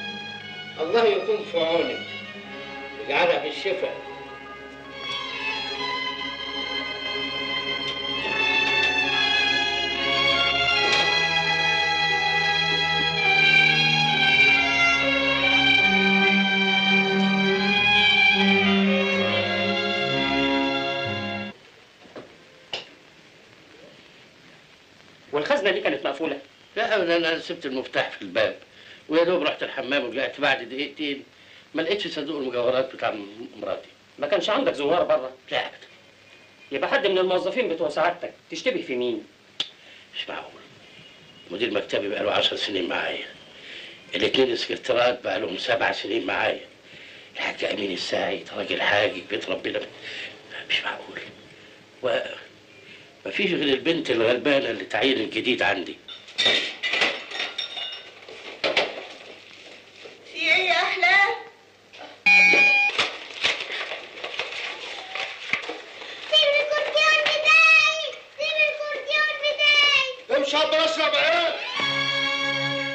الله يكون في عونك، يجعلها بالشفاء. والخزنه دي كانت مقفوله؟ لا أبدا، انا سبت المفتاح في الباب ويا دوب رحت الحمام ورجعت بعد دقيقتين ما لقيتش صندوق المجوهرات بتاع مراتي. ما كانش عندك زوار بره؟ لا ابدا. يبقى حد من الموظفين بتوع سعادتك تشتبه في مين؟ مش معقول. مدير مكتبي بقاله 10 سنين معايا. الاثنين السكرتيرات بقالهم 7 سنين معايا. الحاج امين الساعد راجل حاجي بيت ربنا. مش معقول. مفيش غير البنت الغلبانه اللي تعين الجديد عندي. في ايه يا احلام؟ سيب الكورتيون بتاعي، سيب الكورتيون بتاعي. امشي هقدر اشرب ايه؟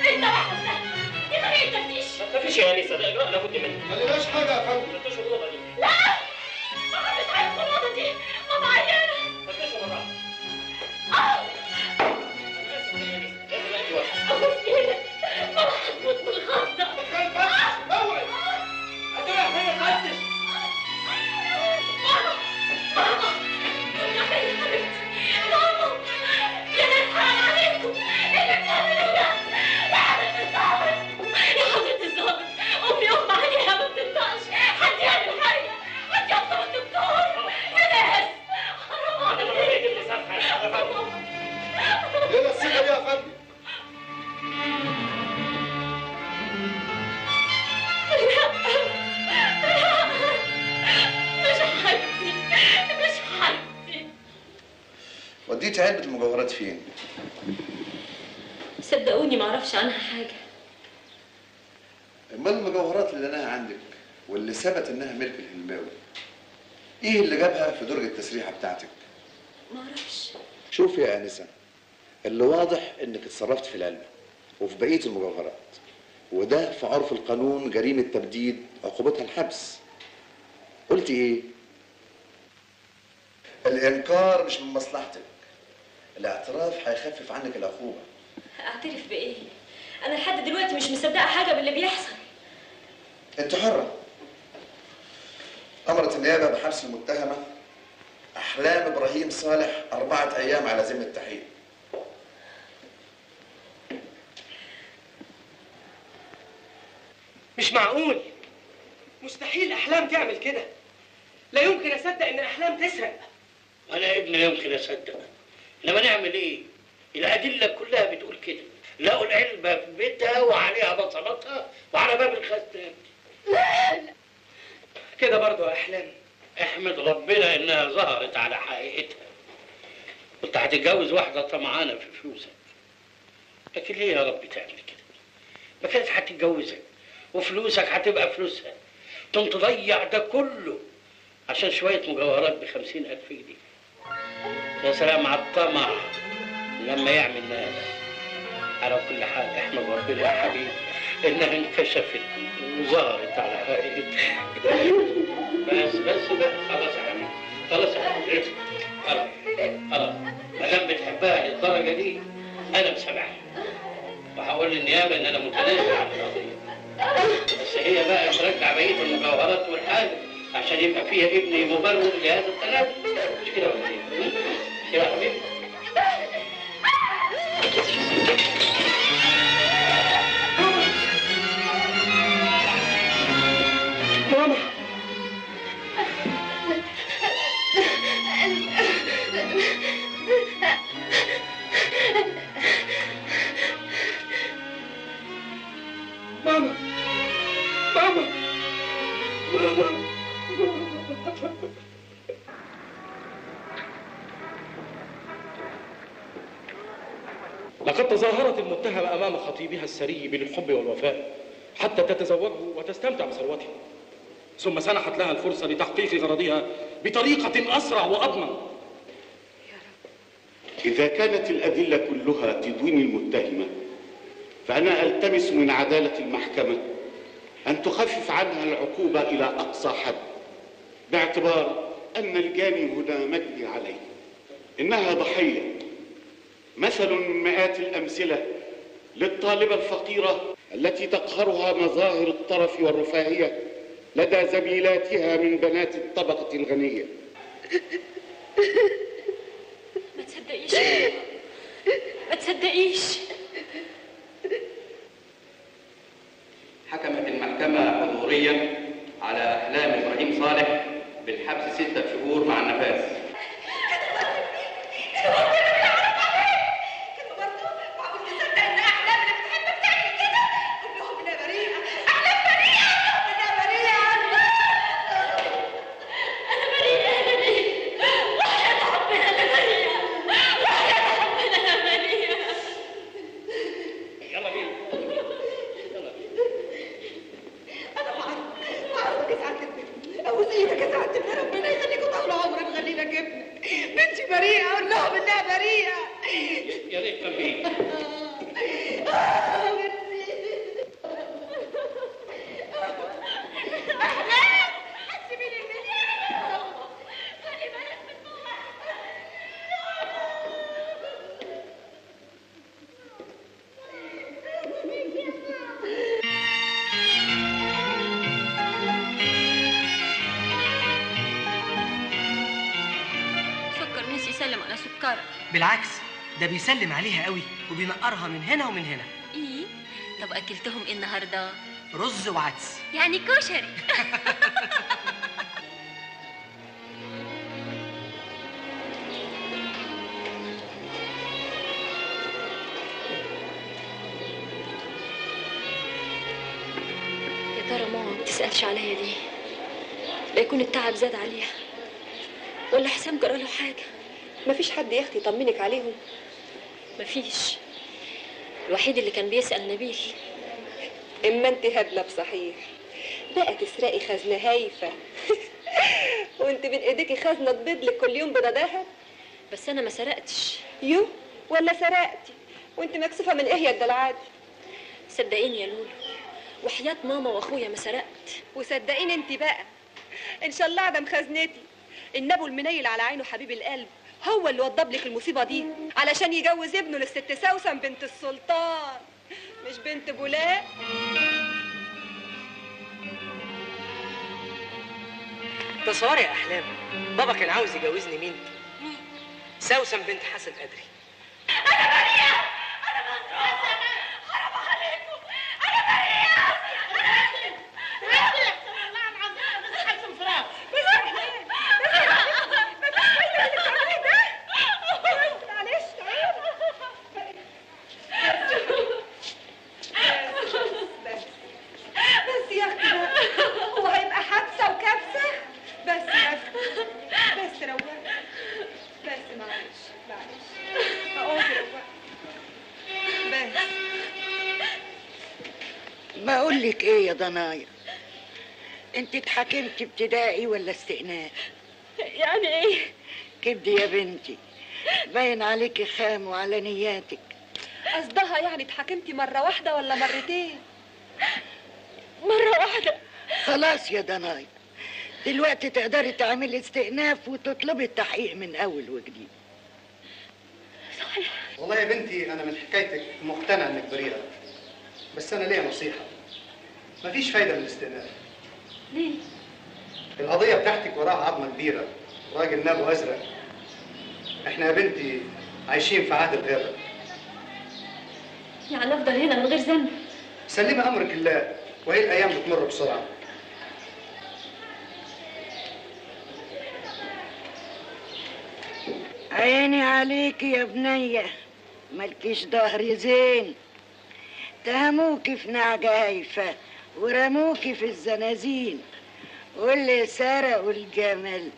انت يا حسن، دي طريقه تفتيش. ما تخافيش يا انسه، ده اجراء لابد منه. ما لناش حاجه يا فندم. فتشوا الاوضه دي. لا، ما حدش عايز الأوضة دي، ماما عيانة. فتشوا بالراحه. أبوس إيدك، ماما هتموت من الخضة. اوعي هتروح فين يا فتش؟ ماما، يا حبيبتي، ماما، يا ناس حرام عليكم، إيه اللي بتعملوه ده؟ يا حضرة الظابط، يا حضرة الظابط، أمي أغمى عليها ما بتنطقش، حد يعمل حاجة، حد يطلب الدكتور، يا ناس، حرام عليكم. ايه الصيغه دي يا فندم؟ مش حاجتي، مش حاجتي. وديتي علبه المجوهرات فين؟ صدقوني ما اعرفش عنها حاجه. امال المجوهرات اللي لقيناها عندك واللي ثبت انها ملك الهلباوي ايه اللي جابها في درج التسريحه بتاعتك؟ ما اعرفش. شوفي يا انسه، اللي واضح انك اتصرفت في العلبه وفي بقيه المجوهرات، وده في عرف القانون جريمه تبديد عقوبتها الحبس. قلتي ايه؟ الانكار مش من مصلحتك، الاعتراف هيخفف عنك العقوبه. اعترف بايه؟ انا لحد دلوقتي مش مصدقه حاجه باللي بيحصل. انت حره. امرت النيابه بحبس المتهمه احلام ابراهيم صالح 4 ايام على ذمه التحقيق. مش معقول، مستحيل احلام تعمل كده. لا يمكن اصدق ان احلام تسرق. انا ابني يمكن اصدق، انما نعمل ايه؟ الادله كلها بتقول كده. لقوا العلبه في بيتها وعليها بصماتها وعلى باب الخزنه. لا كده برضه يا احلام. احمد ربنا انها ظهرت على حقيقتها. كنت هتتجوز واحده طمعانه في فلوسك، لكن ليه يا رب تعمل كده؟ ما كانت هتتجوزك وفلوسك هتبقى فلوسها، تقوم تضيع ده كله عشان شويه مجوهرات ب50,000 جنيه. يا سلام على الطمع لما يعمل ناس. على كل حال احمد ربنا يا حبيبي انها انكشفت وظهرت على حقيقتها. بس بقى خلاص يا حبيبي، خلاص يا حبيبي، خلاص خلاص. ما دام بتحبها للدرجه دي انا مسامحها، وهقول للنيابه ان انا متنازل عن القضيه. بس هي بقى ترجع بقيه المجوهرات والحاجه عشان يبقى فيها ابني مبرر لهذا التنازل. مش كده ولا ايه؟ مش كده يا حبيبي؟ ماما ماما ماما ماما. لقد تظاهرت المتهمة أمام خطيبها السري بالحب والوفاء حتى تتزوجه وتستمتع بثروته، ثم سنحت لها الفرصة لتحقيق غرضها بطريقة أسرع وأضمن. إذا كانت الأدلة كلها تدين المتهمة فأنا ألتمس من عدالة المحكمة أن تخفف عنها العقوبة إلى أقصى حد، باعتبار أن الجاني هنا مجني عليه. إنها ضحية مثل من مئات الأمثلة للطالبة الفقيرة التي تقهرها مظاهر الطرف والرفاهية لدى زميلاتها من بنات الطبقة الغنية. ما تصدقيش، تصدقيش. حكمت المحكمة حضوريا على أحلام إبراهيم صالح بالحبس 6 شهور مع النفاذ. بالعكس ده بيسلم عليها قوي وبينقرها من هنا ومن هنا. ايه؟ طب اكلتهم ايه النهارده؟ رز وعدس. يعني كشري. يا ترى ماما ما بتسألش عليا ليه؟ لا يكون التعب زاد عليها ولا حسام جرى له حاجه. مفيش حد يا اختي يطمنك عليهم؟ مفيش. الوحيد اللي كان بيسأل نبيل. اما انت هبله بصحيح، بقى تسرقي خزنه هايفه وانت بين ايديكي خزنه تبيض لك كل يوم بيضه دهب. بس انا ما سرقتش. يو ولا سرقتي؟ وانت مكسوفه من ايه يا الدلعات؟ صدقيني يا لولو، وحياة ماما واخويا ما سرقت. وصدقيني انت بقى ان شاء الله عدم خزنتي النبو المنيل على عينه حبيب القلب هو اللي وضب لك المصيبه دي علشان يجوز ابنه للست سوسن بنت السلطان، مش بنت بولاق. تصوري يا احلام، بابا كان عاوز يجوزني مين؟ سوسن بنت حسن قدري. انا بريئه، انا مهزوزه، حرام عليكم، انا بريئه. والله العظيم بس حاسه فراغ. بس يا اختي هو هيبقى حبسه وكبسه. بس يا اختي بس روقي، بس معلش اقعدي روقي بس. بقول لك ايه يا ضنايا، انت اتحاكمتي ابتدائي ولا استئناف؟ يعني ايه؟ كبدي يا بنتي، باين عليكي خام وعلى نياتك. قصدها يعني اتحاكمتي مره واحده ولا مرتين؟ مره واحده. خلاص يا ضنايا، دلوقتي تقدري تعملي استئناف وتطلبي التحقيق من اول وجديد. صحيح. والله يا بنتي انا من حكايتك مقتنع انك بريئه، بس انا ليا نصيحه، مفيش فايده من الاستئناف. ليه؟ القضيه بتاعتك وراها عظمه كبيره، راجل نابو ازرق. احنا يا بنتي عايشين في عهد الغابه. يعني افضل هنا من غير ذنب؟ سلمي امرك لله، وهي الايام بتمر بسرعه. عيني عليكي يا بنية، مالكيش ظهر زين. اتهموكي في نعجة هايفة ورموكي في الزنازين، واللي سرقوا الجمل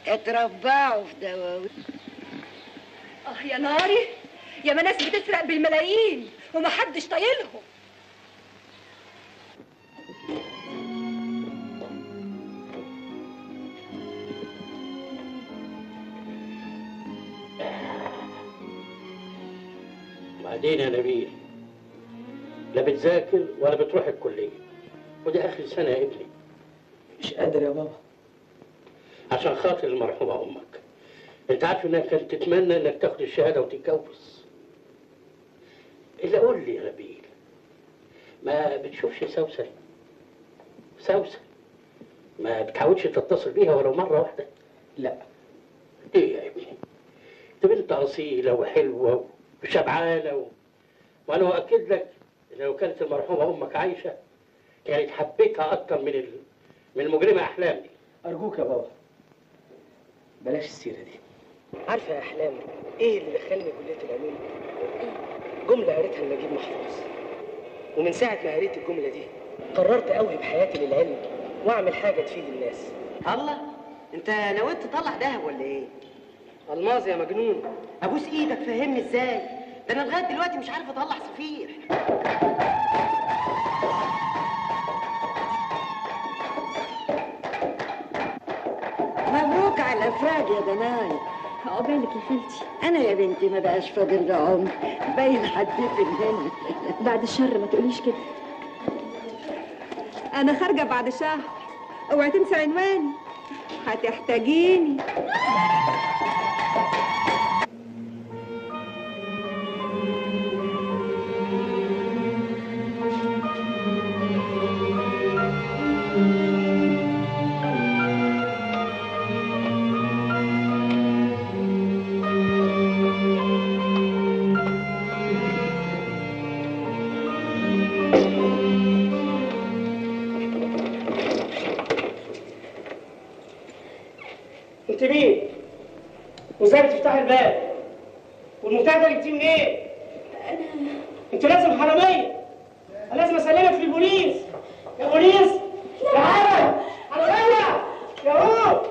اتربعوا في دواوين. يا ناري، يا ما ناس بتسرق بالملايين ومحدش طايلهم. بعدين يا نبيل، لا بتذاكر ولا بتروح الكلية، ودي آخر سنة يا ابني. مش قادر يا بابا. عشان خاطر المرحومة أمك. أنت عارف إنها كانت تتمنى إنك تاخد الشهادة وتتجوز. إلا قول لي يا نبيل، ما بتشوفش سوسن؟ سوسن ما بتحاولش تتصل بيها ولو مرة واحدة؟ لا. ليه يا ابني؟ أنت بنت أصيلة وحلوة وشبعانه وانا اؤكد لك لو كانت المرحومه امك عايشه كانت حبيتها اكتر من المجرمه احلام دي. ارجوك يا بابا بلاش السيره دي. عارفه يا احلام ايه اللي دخلني كليه العلوم؟ جمله قريتها لنجيب محفوظ، ومن ساعه ما قريت الجمله دي قررت اوهب بحياتي للعلم واعمل حاجه تفيد الناس. الله، انت نويت تطلع دهب ولا ايه؟ الماظ يا مجنون. ابوس ايدك فهمني ازاي؟ ده انا لغايه دلوقتي مش عارف اطلع صفيح. مبروك على الافراج يا دناي. عقبالك يا خالتي. انا يا بنتي ما بقاش فاضل لي عمر، باين حديت الهنا. بعد الشر ما تقوليش كده. انا خارجه بعد شهر، اوعي تنسي عنواني، هتحتاجيني. انت مين؟ وازاي بتفتحي الباب؟ والمفتاح ده جبتيه منين؟ انت لازم حراميه. انا لازم اسلمك في البوليس. يا بوليس تعالى حراميه يا هو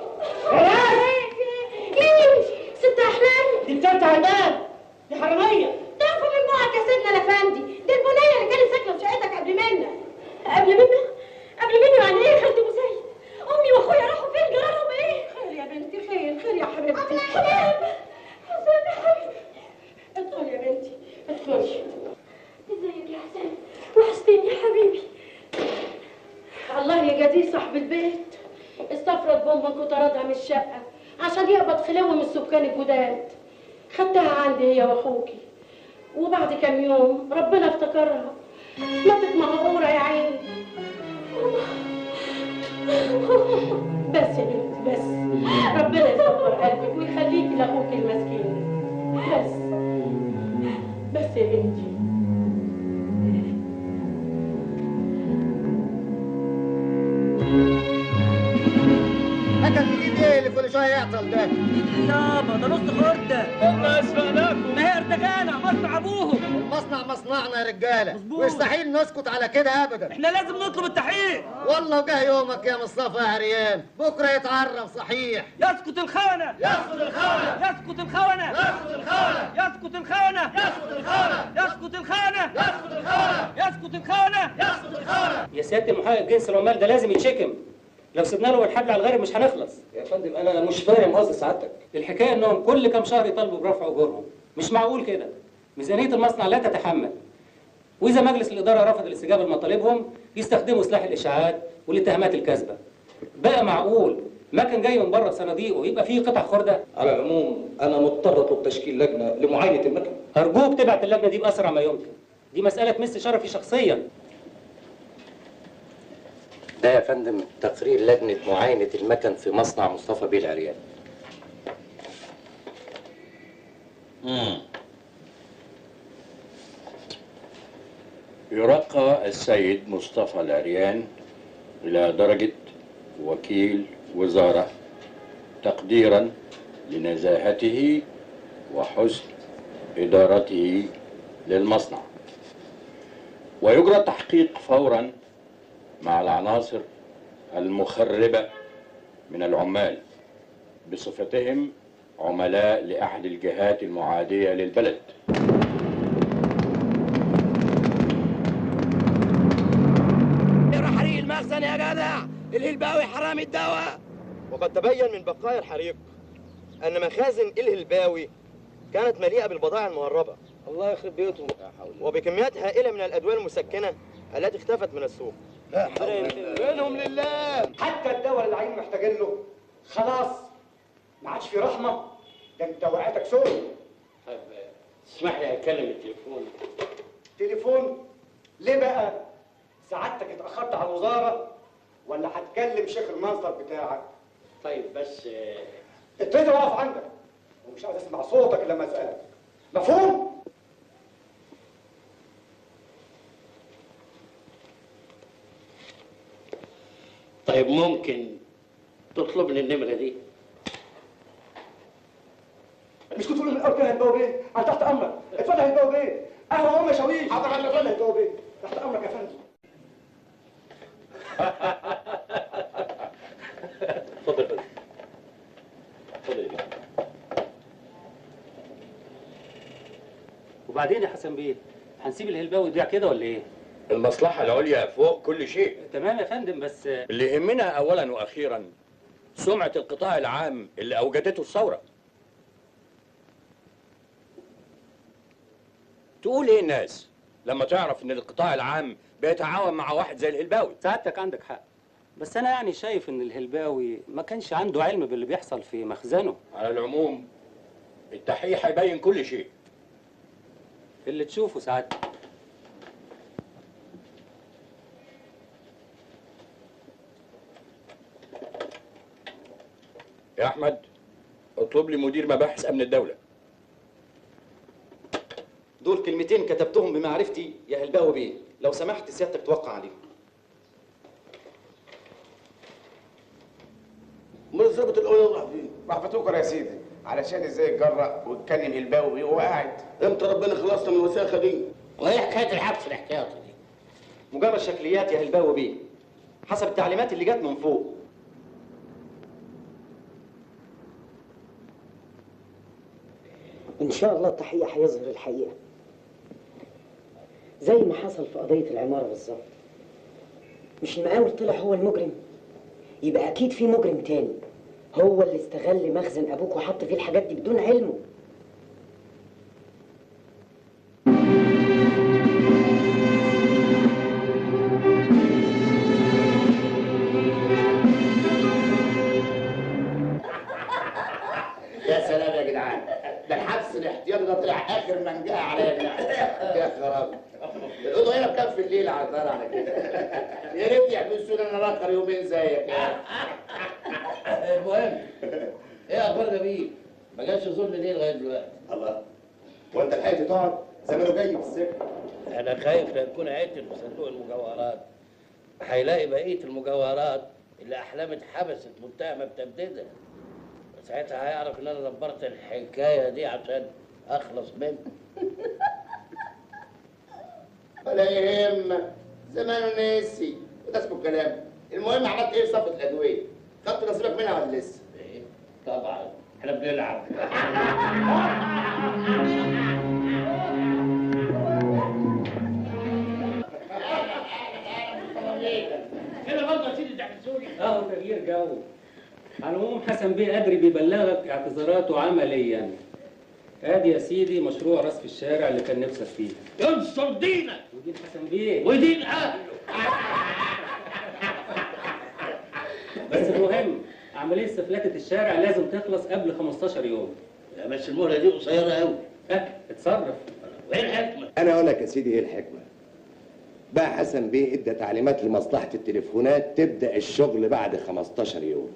يا ناس. ايه ست احلام؟ دي بتفتح الباب، دي حراميه. تعرفوا من بعض يا سيدنا الافندي، دي البنيه اللي كانت ساكنه في شقتك قبل منا. قبل منا؟ قبل منا يعني ايه يا خالتي ابو زيد؟ امي واخويا راحوا فين؟ جرالهم ايه؟ خير يا بنتي، خير يا حبيبتي. حسام حسام يا حبيبتي، ادخلي يا بنتي ادخلي. ازيك يا حسام؟ وحشتني يا حبيبي. الله يجازيه صاحب البيت، استفرد بامك وطردها من الشقه عشان يقبض خلوه من السكان الجداد. خدتها عندي هي واخوكي، وبعد كام يوم ربنا افتكرها ماتت مهجوره يا عيني. بس يا بنتي بس، ربنا يصبر قلبك ويخليكي لاخوكي المسكين. بس يا بنتي. مكان جديد ايه اللي كل شويه يعطل ده؟ يابا ده نص خرده. قلنا اسفلناكم. ما هي ارتجانة مصنع ابوهم. المصنع مصنعنا يا رجاله، ويستحيل نسكت على كده ابدا. احنا لازم نطلب التحقيق. والله وجه يومك يا مصطفى يا عريان، بكره يتعرف صحيح. يسكت الخونه. يسكت الخونه. يسكت الخونه. يسكت الخونه. يسكت الخونه. يسكت الخونه. يسكت الخونه. يسكت الخونه. يسكت الخونه. يسكت الخونه. يا سياده المحقق جنس العمال ده لازم يتشكم. لو سيبنا له الحبل على الغارب مش هنخلص. يا فندم انا مش فاهم قصد سعادتك. الحكايه انهم كل كام شهر يطالبوا برفع اجورهم. مش معقول كده. ميزانيه المصنع لا تتحمل. واذا مجلس الاداره رفض الاستجابه لمطالبهم يستخدموا سلاح الاشاعات والاتهامات الكاذبه. بقى معقول ما كان جاي من بره بصناديقه ويبقى فيه قطع خرده؟ على العموم انا مضطر اطلب تشكيل لجنه لمعاينه المكن. ارجوك تبعت اللجنه دي باسرع ما يمكن. دي مساله تمس شرفي شخصيا. ده يا فندم تقرير لجنة معاينة المكن في مصنع مصطفى بيه العريان. يرقى السيد مصطفى العريان إلى درجة وكيل وزارة تقديرا لنزاهته وحسن إدارته للمصنع، ويجرى التحقيق فورا مع العناصر المخربة من العمال بصفتهم عملاء لأحد الجهات المعادية للبلد. اقرا حريق المخزن يا جدع، الهلباوي حرامي الدواء. وقد تبين من بقايا الحريق أن مخازن الهلباوي كانت مليئة بالبضائع المهربة. الله يخرب بيوتهم. وبكميات هائلة من الأدوية المسكنة التي اختفت من السوق. لا منهم لله. حتى الدواء اللي العين محتاجين له خلاص ما عادش في رحمه. ده انت وقعتك سوق. طيب اسمح لي اتكلم التليفون. تليفون ليه بقى؟ سعادتك اتاخرت على الوزاره ولا هتكلم شيخ المنصب بتاعك؟ طيب بس ابتدي واقف عندك ومش عايز اسمع صوتك لما اسالك. مفهوم؟ طيب ممكن تطلب لي النمره دي؟ مش كنت تقول من الاول كده يا هنداوي بيه؟ انا تحت امرك. اتفضل يا هنداوي بيه. قهوه ام شاويش. حاضر على اتفضل يا هنداوي بيه. تحت امرك يا فندم. اتفضل يا فندم. اتفضل يا بيه. وبعدين يا حسن بيه، هنسيب الهلباوي يضيع كده ولا ايه؟ المصلحة العليا فوق كل شيء. تمام يا فندم، بس اللي يهمنا أولا وأخيرا سمعة القطاع العام اللي أوجدته الثورة. تقول إيه الناس لما تعرف إن القطاع العام بيتعاون مع واحد زي الهلباوي؟ سعادتك عندك حق، بس أنا يعني شايف إن الهلباوي ما كانش عنده علم باللي بيحصل في مخزنه. على العموم التحقيق هيبين كل شيء. اللي تشوفه سعادتك. يا أحمد اطلب لي مدير مباحث أمن الدولة. دول كلمتين كتبتهم بمعرفتي يا هلباوي بيه، لو سمحت سيادتك توقع عليهم. امال الظابط الاول راح فين؟ راح فتوكر يا سيدي علشان ازاي يتجرأ ويتكلم هلباوي بيه وهو قاعد. امتى ربنا خلصنا من الوساخه دي؟ وايه حكايه الحبس الاحتياطي دي؟ مجرد شكليات يا هلباوي بيه، حسب التعليمات اللي جت من فوق. إن شاء الله التحقيق هيظهر الحقيقة زي ما حصل في قضية العمارة بالظبط. مش المقاول طلع هو المجرم، يبقى أكيد في مجرم تاني هو اللي استغل مخزن أبوك وحط فيه الحاجات دي بدون علمه. يا سلام يا جدعان، ده الحبس الاحتياطي ده طلع اخر منجاه عليا يا خرابي. الاوضه هنا بكام في الليل على طالع على كده؟ يا ريت يحبسوني انا الاخر يومين زيك يا. المهم ايه اخبارنا بيه؟ ما جاش يزورني ليه لغايه دلوقتي؟ الله، وانت لحقت تقعد؟ زمانه جاي في السكه. انا خايف لا يكون عتل في صندوق المجوهرات، هيلاقي بقيه المجوهرات اللي احلام اتحبست متهمه بتبديدها. ساعتها هيعرف ان انا دبرت الحكايه دي عشان اخلص منه. ولا يهمك، زمانه نسي وده اسمه الكلام. المهم عملت ايه في صفقه الادويه؟ خدت نصيبك منها ولا لسه؟ ايه؟ طبعا احنا بنلعب. كده برضه يا سيدي تحبسوني؟ تغيير جو. على العموم حسن بيه قدري بيبلغك اعتذاراته عمليا. ادي يا سيدي مشروع رصف الشارع اللي كان نفسك فيه. انصر دينك ودين حسن بيه ودين اهله. بس المهم عمليه سفلته الشارع لازم تخلص قبل 15 يوم. لا بس المهله دي قصيره قوي. اتصرف. وايه الحكمه؟ انا اقول لك يا سيدي ايه الحكمه. بقى حسن بيه ادى تعليمات لمصلحه التليفونات تبدا الشغل بعد 15 يوم.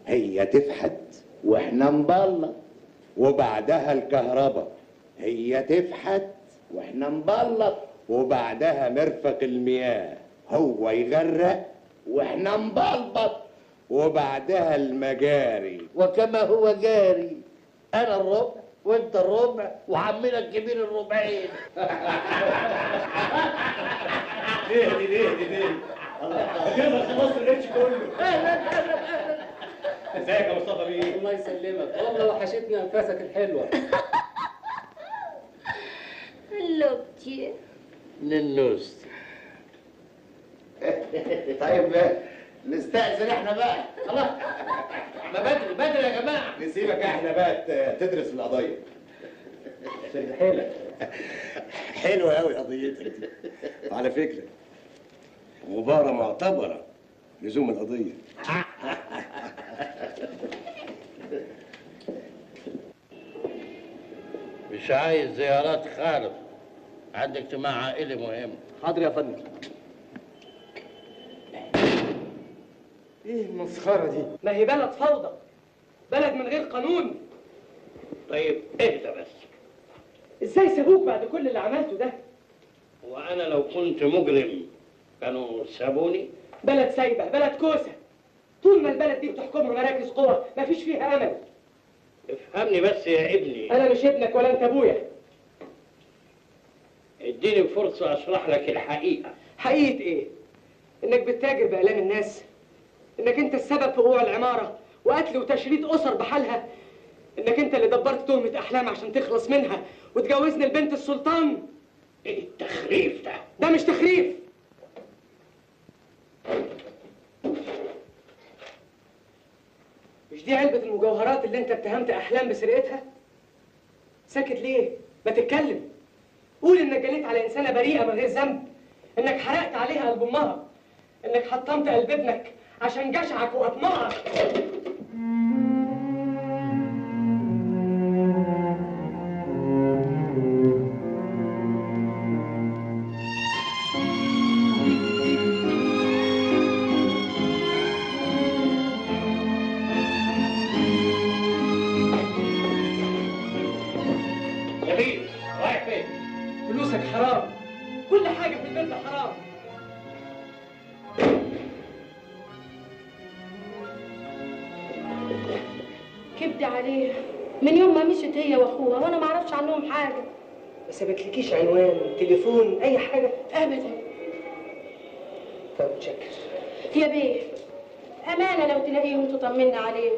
هي تفحت واحنا نبلط، وبعدها الكهرباء. هي تفحت واحنا نبلط، وبعدها مرفق المياه. هو يغرق واحنا نبلبط، وبعدها المجاري. وكما هو جاري، انا الربع وانت الربع وعمنا الكبير الربعين. ليه كده خلاص القرش كله. ازيك يا مصطفى بيه؟ الله يسلمك، والله وحشتني انفاسك الحلوه. لوبتي نلوست. طيب نستأذن احنا بقى. خلاص ما بدري يا جماعه. نسيبك احنا بقى تدرس القضيه. حلوه حلوه قوي قضيتك دي. وعلى فكره غباره معتبره لزوم القضيه. مش عايز زيارات خالص، عندي اجتماع عائلي مهم. حاضر يا فندم. ايه المسخره دي؟ ما هي بلد فوضى، بلد من غير قانون. طيب اهدى بس. ازاي سابوك بعد كل اللي عملته ده؟ وانا لو كنت مجرم كانوا سابوني؟ بلد سايبه، بلد كوسه، طول ما البلد دي بتحكمها مراكز قوى مفيش فيها امل. افهمني بس يا ابني. انا مش ابنك ولا انت ابويا. اديني فرصة اشرح لك الحقيقة. حقيقة ايه؟ انك بتتاجر بآلام الناس، انك انت السبب في وقوع العمارة وقتل وتشريد اسر بحالها، انك انت اللي دبرت تهمة احلام عشان تخلص منها وتجوزني البنت السلطان. ايه التخريف ده؟ ده مش تخريف. مش دي علبة المجوهرات اللي انت اتهمت احلام بسرقتها؟ ساكت ليه؟ ما تتكلم. قول انك جليت على انسانة بريئة من غير ذنب، انك حرقت عليها قلب امها، انك حطمت قلب ابنك عشان جشعك واطماعك. نبيل رايح فين؟ فلوسك حرام، كل حاجة في البيت حرام. كبدي عليه من يوم ما مشيت هي واخوها وانا ما اعرفش عنهم حاجه. ما سابتلكيش عنوان، تليفون، اي حاجه؟ ابدا. طب متشكر. يا بيه امانه لو تلاقيهم تطمنا عليهم.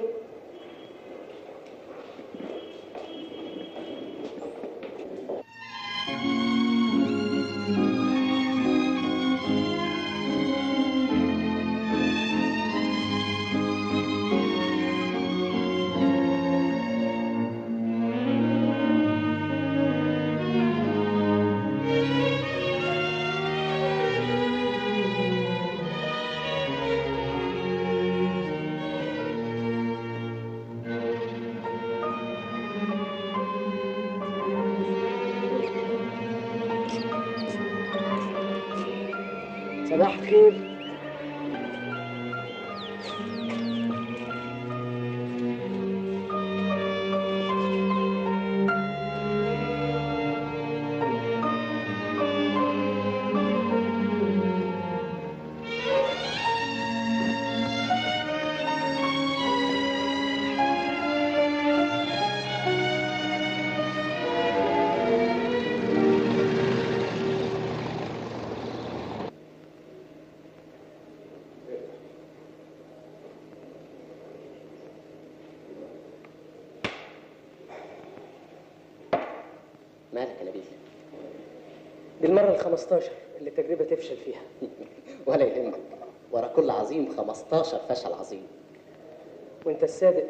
صباح الخير. مالك يا نبيل؟ دي المرة ال15 اللي التجربة تفشل فيها. ولا يهمك، ورا كل عظيم 15 فشل عظيم. وانت الصادق،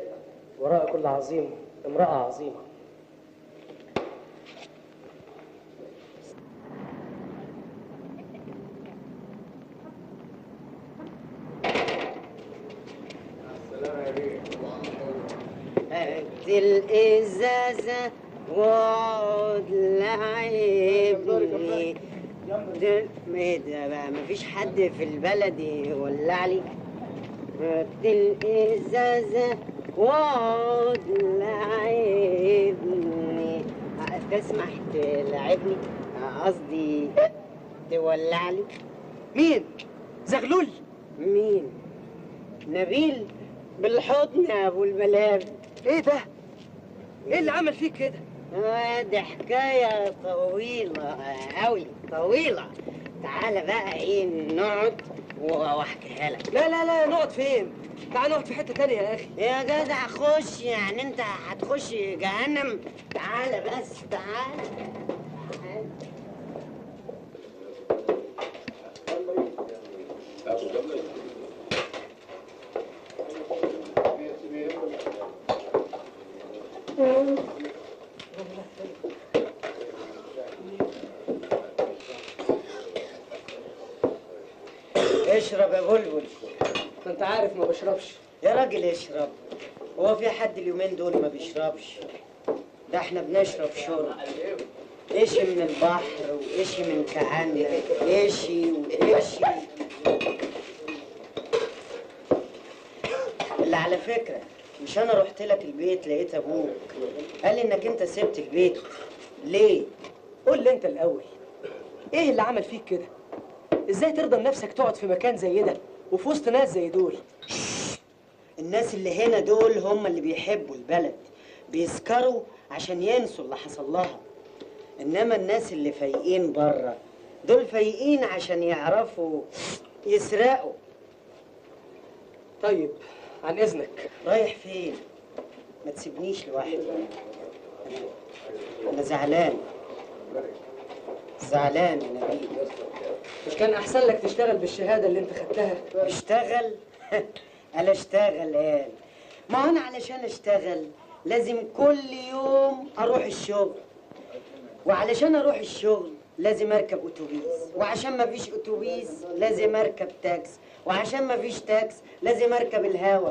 وراء كل عظيم امرأة عظيمة. هات الإزازة واقعد لعبني. ايه ده بقى؟ مفيش حد في البلد يولع لي؟ هات الإزازة واقعد لعبني. تسمح تلعبني؟ قصدي تولع لي. مين؟ زغلول؟ مين؟ نبيل بالحضن يا ابو الملابس. ايه ده؟ ايه اللي عمل فيك كده؟ دي حكاية طويلة أوي، طويلة. تعالى بقى ايه نقعد واحكيها لك. لا لا لا، نقعد فين؟ تعال نقعد في حتة تانية يا أخي. يا جدع خش، يعني أنت هتخش جهنم؟ تعالى بس، تعالى. اشرب يا بلبل. انت عارف ما بشربش. يا راجل اشرب، هو في حد اليومين دول ما بيشربش؟ ده احنا بنشرب شرب، اشي من البحر واشي من كهنة، اشي واشي. اللي على فكرة مش انا رحت لك البيت لقيت ابوك قال لي انك انت سبت البيت ليه؟ قول لي انت الاول، ايه اللي عمل فيك كده؟ ازاي ترضى بنفسك تقعد في مكان زي ده وفي وسط ناس زي دول؟ الناس اللي هنا دول هم اللي بيحبوا البلد، بيسكروا عشان ينسوا اللي حصل لها. انما الناس اللي فايقين بره دول فايقين عشان يعرفوا يسرقوا. طيب عن اذنك. رايح فين؟ ما تسيبنيش لوحدي. انا زعلان زعلان يا نبيل. مش كان احسن لك تشتغل بالشهاده اللي انت خدتها؟ اشتغل؟ انا اشتغل قال. ما انا علشان اشتغل لازم كل يوم اروح الشغل، وعلشان اروح الشغل لازم اركب اتوبيس، وعشان ما فيش اتوبيس لازم اركب تاكس، وعشان ما فيش تاكس لازم اركب الهوا.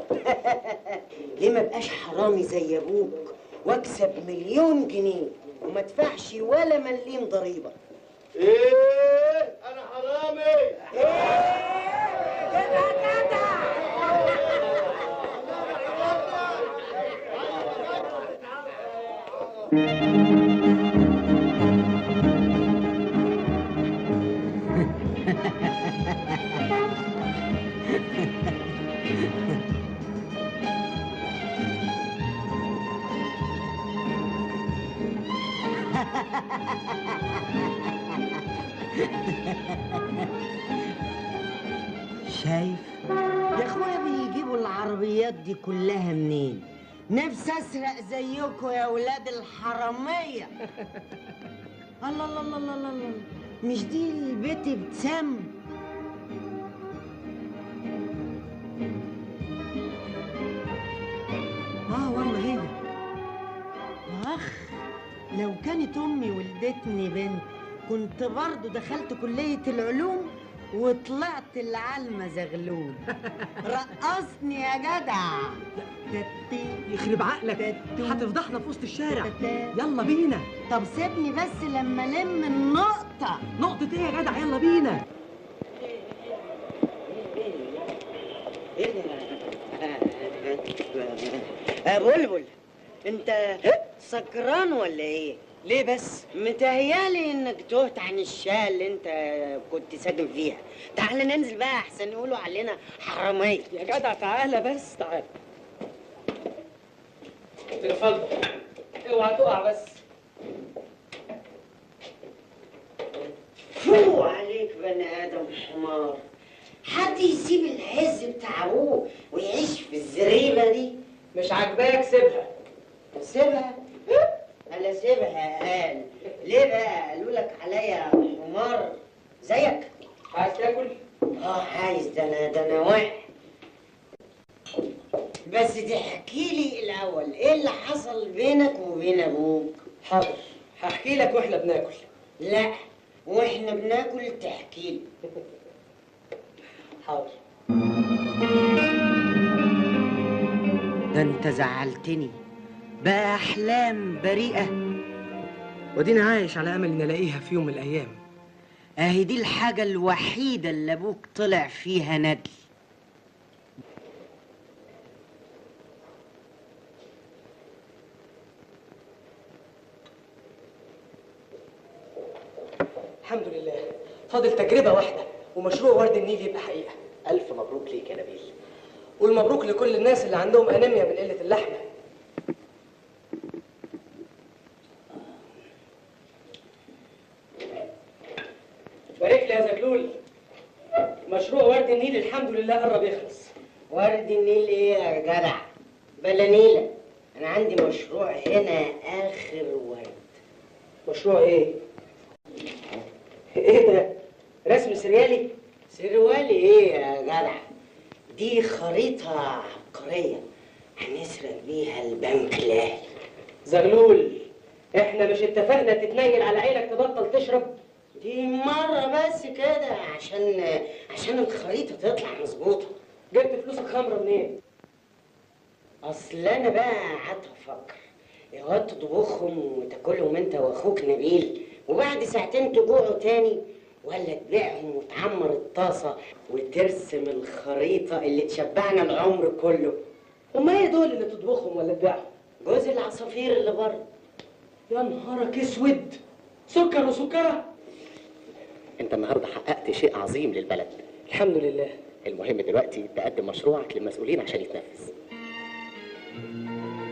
ليه ما بقاش حرامي زي ابوك واكسب 1,000,000 جنيه وما ادفعش ولا مليم ضريبه؟ ايه انا حرامي؟ شايف يا اخويا بيجيبوا العربيات دي كلها منين؟ نفسي اسرق زيكم يا ولاد الحراميه. الله الله الله الله الله، مش دي البيت ابتسام؟ والله هنا. اخ لو كانت امي ولدتني بنت كنت برضو دخلت كليه العلوم وطلعت العلمة زغلول. رقصني يا جدع. يخرب عقلك، هتفضحنا في وسط الشارع. يلا بينا. طب سيبني بس لما الم النقطة. نقطة ايه يا جدع؟ يلا بينا. بلبل انت سكران ولا ايه؟ ليه بس؟ متهيالي انك تهت عن الشقه اللي انت كنت ساكن فيها. تعال ننزل بقى احسن يقولوا علينا حراميه. يا جدع تعالى بس، تعالى. اتفضل، اوعى تقع بس. فو عليك بني ادم حمار. حد يسيب العز بتاع ابوه ويعيش في الزريبه دي؟ مش عاجباك سيبها. سيبها؟ انا سيبها قال. ليه بقى؟ قالوا لك عليا حمار زيك؟ عايز تاكل؟ عايز. ده انا واحد. بس تحكي لي الاول ايه اللي حصل بينك وبين ابوك؟ حاضر، هحكي لك واحنا بناكل. لا، واحنا بناكل تحكي لي. حاضر. ده انت زعلتني. بقى احلام بريئه. وديني عايش على امل ان الاقيها في يوم من الايام. اهي دي الحاجه الوحيده اللي ابوك طلع فيها ندل. الحمد لله، فاضل تجربه واحده ومشروع ورد النيل يبقى حقيقه. الف مبروك ليك يا نبيل. قول مبروك لكل الناس اللي عندهم انيميا من قله اللحمه. بارك لي يا زغلول. مشروع ورد النيل الحمد لله قرب يخلص. ورد النيل ايه يا جدع؟ بلا نيله. انا عندي مشروع هنا اخر ورد. مشروع ايه؟ ايه ده؟ رسم سريالي؟ سروالي ايه يا جدع؟ دي خريطة عبقرية هنسرق بيها البنك الاهلي. زغلول، احنا مش اتفقنا تتنيل على عينك تبطل تشرب؟ دي مرة بس كده عشان الخريطة تطلع مظبوطة. جبت فلوس الخمرة منين؟ اصل انا بقى قعدت افكر، يا واد تطبخهم وتاكلهم انت واخوك نبيل وبعد ساعتين تجوعوا تاني، ولا تبيعهم وتعمر الطاسة وترسم الخريطة اللي تشبعنا العمر كله. هما ايه دول اللي تطبخهم ولا تبيعهم؟ جوز العصافير اللي بره. يا نهارك اسود، سكر وسكرة. انت النهارده حققت شيء عظيم للبلد. الحمد لله. المهم دلوقتي تقدم مشروعك للمسؤولين عشان يتنفذ.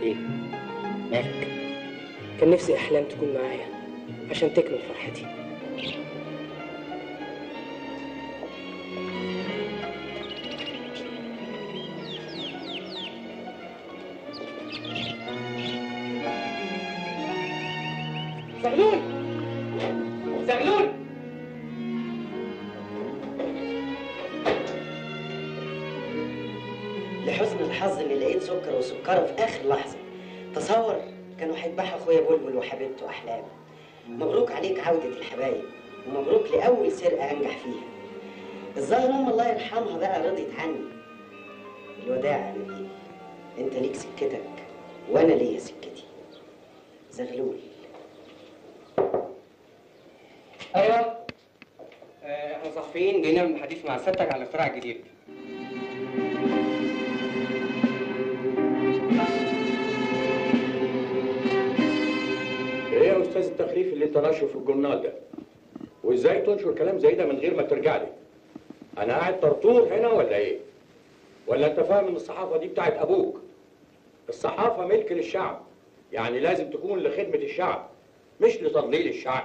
ايه؟ مالك؟ كان نفسي أحلام تكون معايا عشان تكمل فرحتي. زغلول زغلول لحسن الحظ اني لقيت سكر وسكره في اخر لحظه. تصور كانوا هيذبحوا اخويا بلبل وحبيبته احلام. مبروك عليك عوده الحبايب، ومبروك لاول سرقه انجح فيها. الظاهر ام الله يرحمها بقى رضيت عني. الوداع يا نبيل، انت ليك سكتك وانا ليا سكتي. زغلول. ايوه احنا صحفيين جايين نعمل حديث مع سيادتك على الاختراع الجديد. ايه يا استاذ التخريف اللي انت ناشره في الجورنال ده؟ وازاي تنشر كلام زي ده من غير ما ترجع لي؟ انا قاعد طرطور هنا ولا ايه؟ ولا انت فاهم ان الصحافه دي بتاعت ابوك؟ الصحافه ملك للشعب، يعني لازم تكون لخدمه الشعب مش لتضليل الشعب.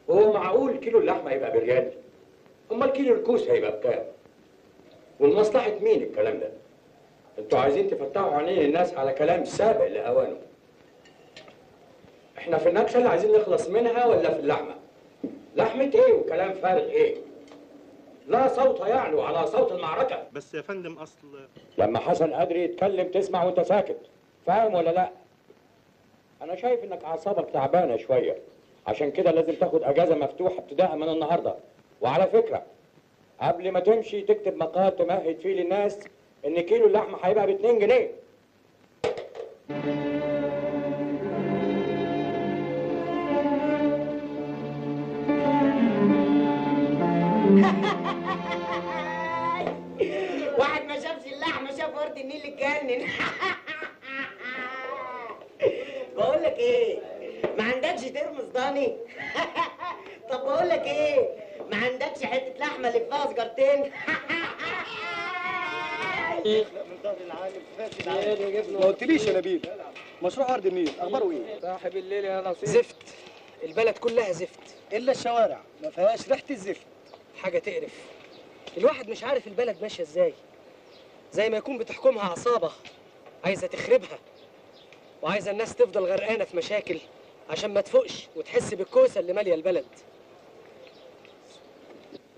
وهو معقول كيلو اللحمه يبقى بريال؟ امال كيلو الكوس هيبقى بكام؟ ولمصلحه مين الكلام ده؟ انتوا عايزين تفتحوا عينين الناس على كلام سابق لاوانه. احنا في النكسه اللي عايزين نخلص منها ولا في اللحمه؟ لحمه ايه وكلام فارغ ايه؟ لا صوت يعلو على صوت المعركه. بس يا فندم اصل لما حسن قدري يتكلم تسمع وانت ساكت، فاهم ولا لا؟ انا شايف انك اعصابك تعبانه شويه، عشان كده لازم تاخد اجازه مفتوحه ابتداء من النهارده. وعلى فكره قبل ما تمشي تكتب مقال تمهد فيه للناس ان كيلو اللحمه هيبقى ب2 جنيه. واحد ما شافش اللحمه شاف ورد النيل اتجنن. بقول لك ايه، ما عندكش ترمس ضاني؟ طب بقول لك ايه، ما عندكش حته لحمه اللي فيها سجارتين؟ ما قلتليش يا نبيل، مشروع ورد النيل اخباره ايه؟ صاحب الليل يا نصيب. زفت، البلد كلها زفت الا الشوارع ما فيهاش ريحه الزفت. حاجه تقرف. الواحد مش عارف البلد ماشيه ازاي، زي ما يكون بتحكمها عصابه عايزه تخربها، وعايزه الناس تفضل غرقانه في مشاكل عشان ما تفوقش وتحس بالكوسه اللي ماليه البلد.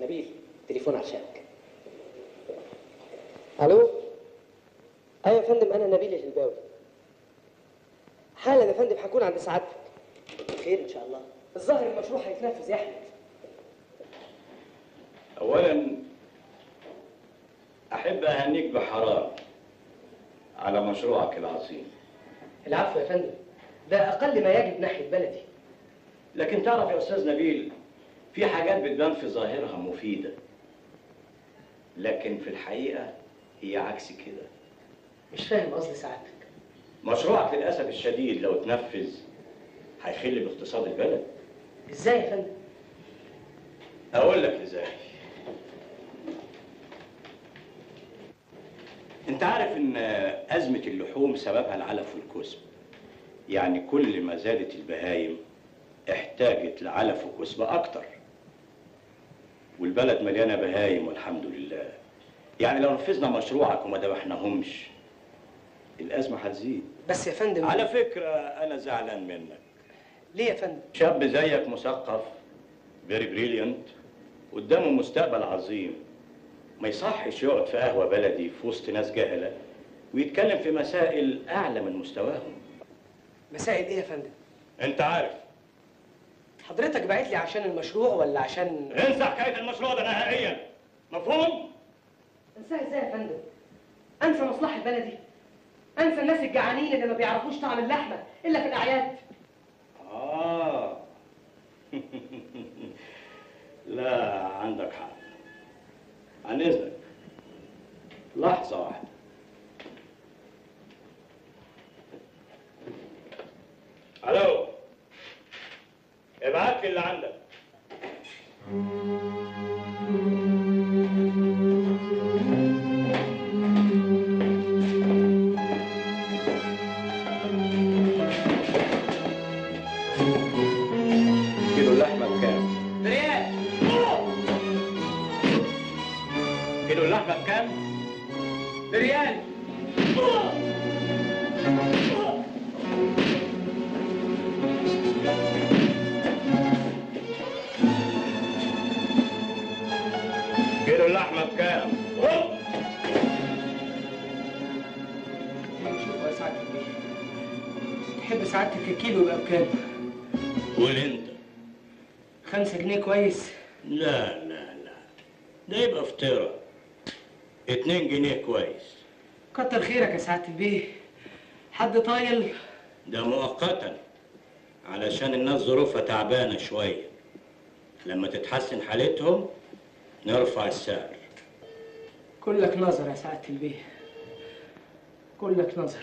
نبيل تليفون عشانك. الو. ايوه يا فندم، انا نبيل الهلباوي. حالا يا فندم هكون عند سعادتك. خير ان شاء الله. الظاهر المشروع هيتنفذ يا احمد. اولا احب اهنيك بحرام على مشروعك العظيم. العفو يا فندم، ده اقل ما يجب ناحيه بلدي. لكن تعرف يا استاذ نبيل، في حاجات بتبان في ظاهرها مفيده، لكن في الحقيقه هي عكس كده. مش فاهم قصد سعادتك. مشروعك للاسف الشديد لو اتنفذ هيخل باقتصاد البلد. ازاي يا فندم؟ اقول لك ازاي. انت عارف ان ازمه اللحوم سببها العلف والكسب، يعني كل ما زادت البهايم احتاجت لعلف وكسب اكتر، والبلد مليانه بهايم والحمد لله. يعني لو نفذنا مشروعك وما ذبحناهمش الازمه هتزيد. بس يا فندم على فكره انا زعلان منك. ليه يا فندم؟ شاب زيك مثقف فيري بريليانت قدامه مستقبل عظيم، ما يصحش يقعد في قهوه بلدي في وسط ناس جهله ويتكلم في مسائل اعلى من مستواهم. مسائل ايه يا فندم؟ انت عارف. حضرتك بعت لي عشان المشروع ولا عشان؟ انسى حكايه المشروع ده نهائيا، مفهوم؟ انساه ازاي يا فندم؟ انسى مصلحه بلدي؟ انسى الناس الجعانين اللي ما بيعرفوش طعم اللحمه الا في الاعياد؟ لا عندك حق. عن اذنك لحظه واحده. الو، ابعت لي اللي عندك. ريال. كيلو اللحمه بكام؟ شوف يا سعادة البيه، تحب سعادتك الكيلو يبقى بكام؟ قول انت. 5 جنيه كويس؟ لا لا لا، ده يبقى افتراء. 2 جنيه كويس. كتر خيرك يا سعادة البيه. حد طايل؟ ده مؤقتا علشان الناس ظروفها تعبانه شويه. لما تتحسن حالتهم نرفع السعر. كلك نظر يا سعادة البيه، كلك نظر.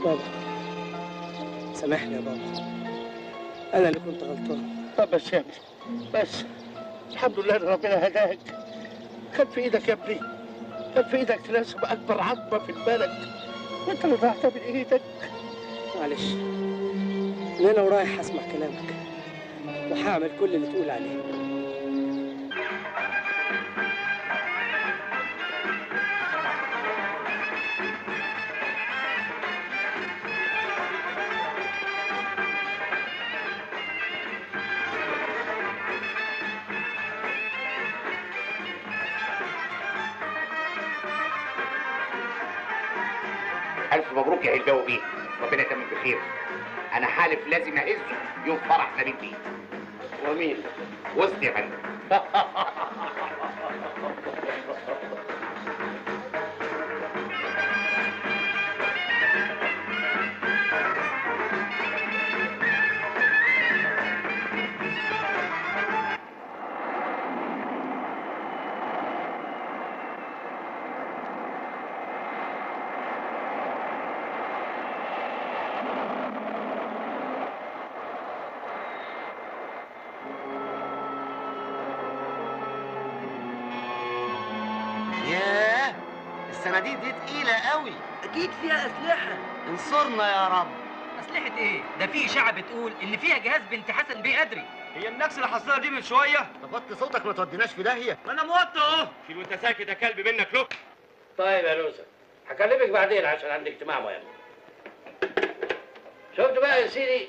بابا سامحني يا بابا، أنا اللي كنت غلطان. طب بس يا ابني بس، الحمد لله ان ربنا هداك. كان في ايدك يا ابني، كان في ايدك تناسب اكبر عظمه في البلد وانت اللي ضيعتها من ايدك. معلش، من هنا ورايح هسمع كلامك وهعمل كل اللي تقول عليه. ألف مبروك يا هلباوي بيه، ربنا يتمم بخير. أنا حالف لازم أهزه يوم فرح نبيل بيه. ومين؟ وسط يا فندم. ياه، الصناديق دي تقيلة قوي، أكيد فيها أسلحة. انصرنا يا رب. أسلحة إيه؟ ده في إشاعة بتقول إن فيها جهاز بنت حسن بيه قدري. هي النكسة اللي حصلها دي من شوية؟ طب صوتك ما توديناش في داهية. أنا موطي أهو. شيل وأنت ساكت يا كلب منك له. طيب يا لوزة، هكلمك بعدين عشان عندي اجتماع مهم. شفت بقى يا سيدي،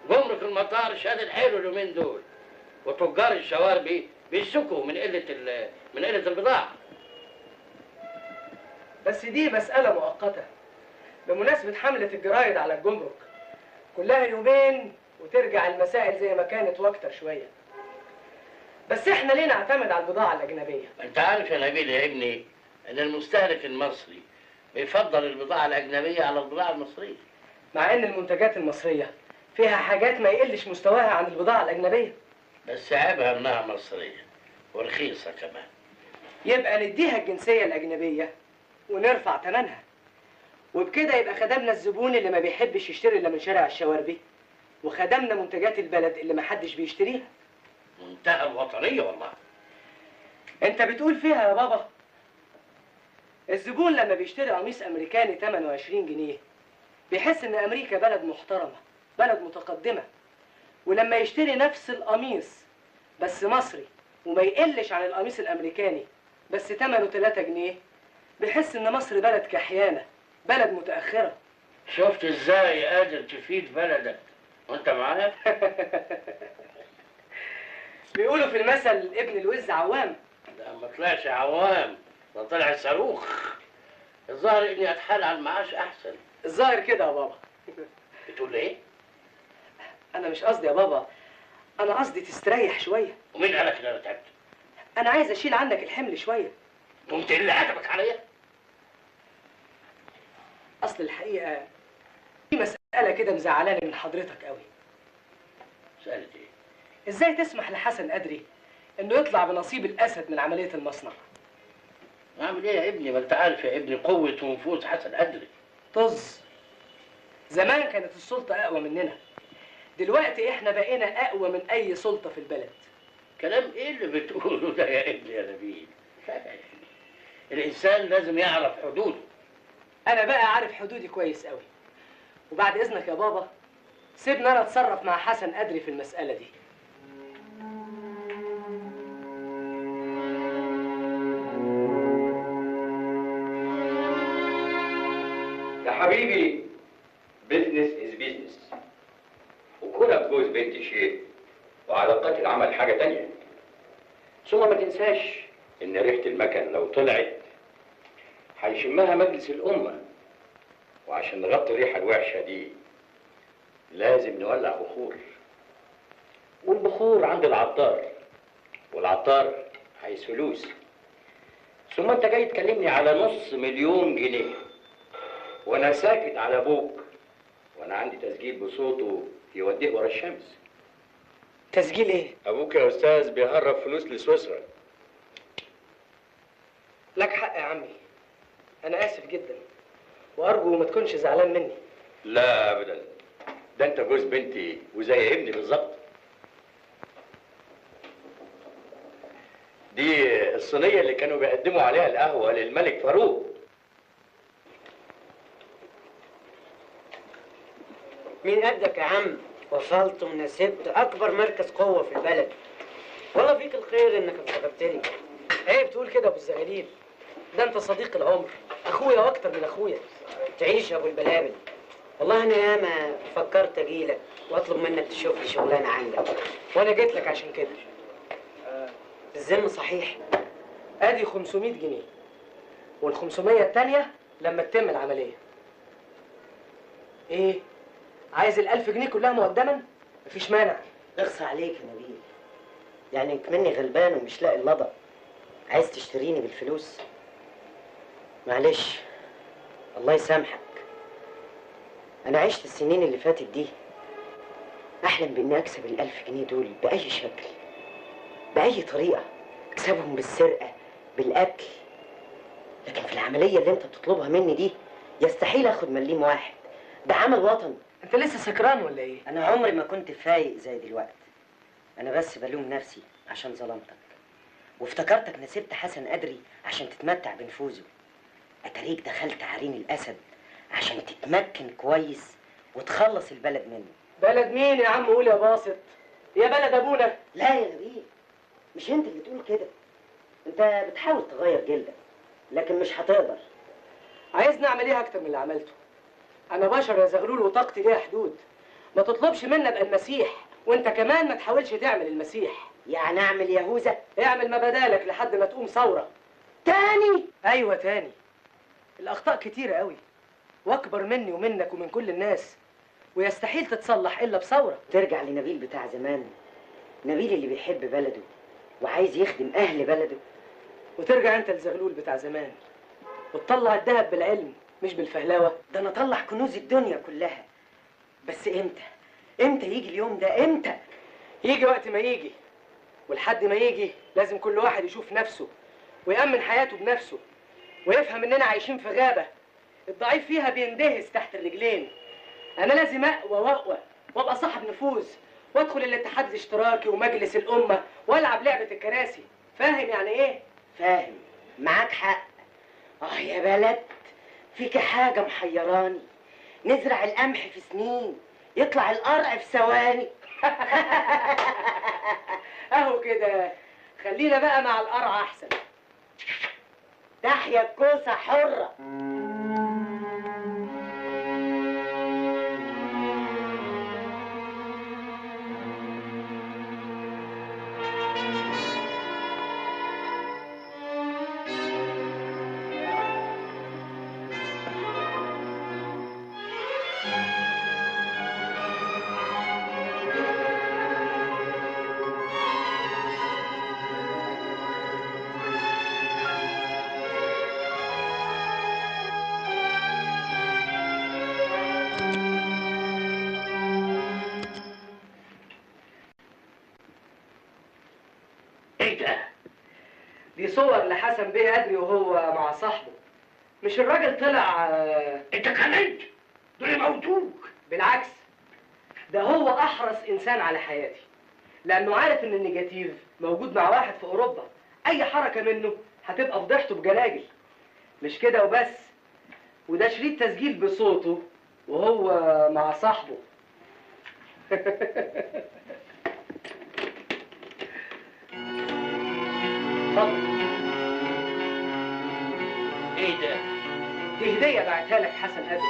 جمرك المطار شادد حيله اليومين دول، وتجار الشوارع بيشتكوا من قلة البضاعة. بس دي مسألة مؤقتة بمناسبة حملة الجرايد على الجمرك، كلها يومين وترجع المسائل زي ما كانت واكتر شوية. بس احنا ليه نعتمد على البضاعة الأجنبية؟ انت عارف يا نبيل يا ابني ان المستهلك المصري بيفضل البضاعة الأجنبية على البضاعة المصرية، مع ان المنتجات المصرية فيها حاجات ما يقلش مستواها عن البضاعة الأجنبية. بس عيبها انها مصرية ورخيصة كمان. يبقى نديها الجنسية الأجنبية ونرفع ثمنها، وبكده يبقى خدمنا الزبون اللي ما بيحبش يشتري الا من شارع الشواربي، وخدمنا منتجات البلد اللي ما حدش بيشتريها. منتهى الوطنية والله. انت بتقول فيها يا بابا. الزبون لما بيشتري قميص امريكاني ثمنه 20 جنيه بيحس ان امريكا بلد محترمة، بلد متقدمة، ولما يشتري نفس القميص بس مصري وما يقلش عن القميص الامريكاني بس ثمنه 3 جنيه بيحس ان مصر بلد كحيانة، بلد متأخرة. شفت ازاي قادر تفيد بلدك وانت معايا؟ بيقولوا في المثل ابن الوز عوام. ده ما طلعش عوام، ده طلع صاروخ. الظاهر اني اتحال على المعاش احسن. الظاهر كده يا بابا. بتقول ايه؟ انا مش قصدي يا بابا، انا قصدي تستريح شويه. ومين قالك ان انا تعبت؟ انا عايز اشيل عنك الحمل شويه. قمت اللي ادبك عليا؟ اصل الحقيقه في مساله كده مزعلاني من حضرتك قوي. مساله ايه؟ ازاي تسمح لحسن قدري انه يطلع بنصيب الاسد من عمليه المصنع؟ اعمل ايه يا ابني؟ ما انت عارف يا ابني قوه ونفوذ حسن قدري. طز. زمان كانت السلطه اقوى مننا، دلوقتي احنا بقينا اقوى من اي سلطه في البلد. كلام ايه اللي بتقوله ده يا ابني يا نبيل؟ الانسان لازم يعرف حدوده. انا بقى عارف حدودي كويس قوي، وبعد اذنك يا بابا سيبني انا اتصرف مع حسن قدري في المساله دي. يا حبيبي، بزنس از بزنس، وكونك جوز بنت شيء وعلاقات العمل حاجه تانية. ثم ما تنساش ان ريحه المكن لو طلعت هيشمها مجلس الامه، وعشان نغطي الريحه الوحشه دي لازم نولع بخور، والبخور عند العطار، والعطار عايز فلوس. ثم انت جاي تكلمني على $500,000 وانا ساكت على ابوك، وانا عندي تسجيل بصوته يوديه ورا الشمس. تسجيل ايه؟ ابوك يا استاذ بيهرب فلوس لسويسرا. لك حق يا عمي، انا اسف جدا وارجو ما تكونش زعلان مني. لا ابدا، ده انت جوز بنتي وزي ابني بالظبط. دي الصينيه اللي كانوا بيقدموا عليها القهوه للملك فاروق. مين قدك يا عم؟ وصلت ونسبت اكبر مركز قوه في البلد. والله فيك الخير انك افتكرتني. عيب تقول كده يا ابو الزغاليل، ده انت صديق العمر، اخويا واكتر من اخويا. تعيش يا ابو البلابل. والله انا ياما فكرت اجيلك واطلب منك تشوف لي شغلانه عندك، وانا جيت لك عشان كده. الذم صحيح. ادي 500 جنيه، وال500 التانية لما تتم العمليه. ايه؟ عايز ال1000 جنيه كلها مقدما؟ مفيش مانع. اخصى عليك يا نبيل، يعني مني غلبان ومش لاقي اللضا، عايز تشتريني بالفلوس؟ معلش، الله يسامحك. انا عشت السنين اللي فاتت دي احلم باني اكسب ال1000 جنيه دول باي شكل، باي طريقه، اكسبهم بالسرقه، بالقتل. لكن في العمليه اللي انت بتطلبها مني دي يستحيل اخد مليم واحد، ده عمل وطن. انت لسه سكران ولا ايه؟ انا عمري ما كنت فايق زي دلوقتي. انا بس بلوم نفسي عشان ظلمتك، وافتكرتك نسبت حسن قدري عشان تتمتع بنفوذه. اتاريك دخلت عرين الاسد عشان تتمكن كويس وتخلص البلد منه. بلد مين يا عم؟ قول يا باسط. يا بلد ابونا. لا يا نبيل، مش انت اللي تقول كده. انت بتحاول تغير جلدك لكن مش هتقدر. عايزني اعمل ايه اكتر من اللي عملته؟ انا بشر يا زغلول وطاقتي ليها حدود. ما تطلبش مني ابقى المسيح، وانت كمان ما تحاولش تعمل المسيح. يعني اعمل يهوذا؟ اعمل ما بدالك لحد ما تقوم ثوره تاني. ايوه تاني. الاخطاء كتيره قوي واكبر مني ومنك ومن كل الناس، ويستحيل تتصلح الا بثوره. ترجع لنبيل بتاع زمان، نبيل اللي بيحب بلده وعايز يخدم اهل بلده. وترجع انت لزغلول بتاع زمان وتطلع الذهب بالعلم مش بالفهلوه. ده انا اطلع كنوز الدنيا كلها، بس امتى يجي اليوم ده؟ امتى يجي؟ وقت ما يجي، ولحد ما يجي لازم كل واحد يشوف نفسه ويأمن حياته بنفسه، ويفهم اننا عايشين في غابه الضعيف فيها بيندهس تحت الرجلين. انا لازم اقوى وابقى صاحب نفوذ، وادخل الاتحاد الاشتراكي ومجلس الامه والعب لعبه الكراسي. فاهم يعني ايه؟ فاهم، معاك حق. يا بلد، فيك حاجه محيراني. نزرع القمح في سنين يطلع القرع في ثواني. اهو كده. خلينا بقى مع القرع احسن. تحيا الكوسه حره. دي صور لحسن بيه أدري وهو مع صاحبه. مش الراجل طلع انت كلمت دول يموتوك. بالعكس، ده هو أحرص إنسان على حياتي، لأنه عارف إن النيجاتيف موجود مع واحد في أوروبا، أي حركة منه هتبقى فضيحته بجلاجل. مش كده وبس، وده شريط تسجيل بصوته وهو مع صاحبه. اتفضل. ايه ده؟ دي هدية بعتها لك حسن أدري،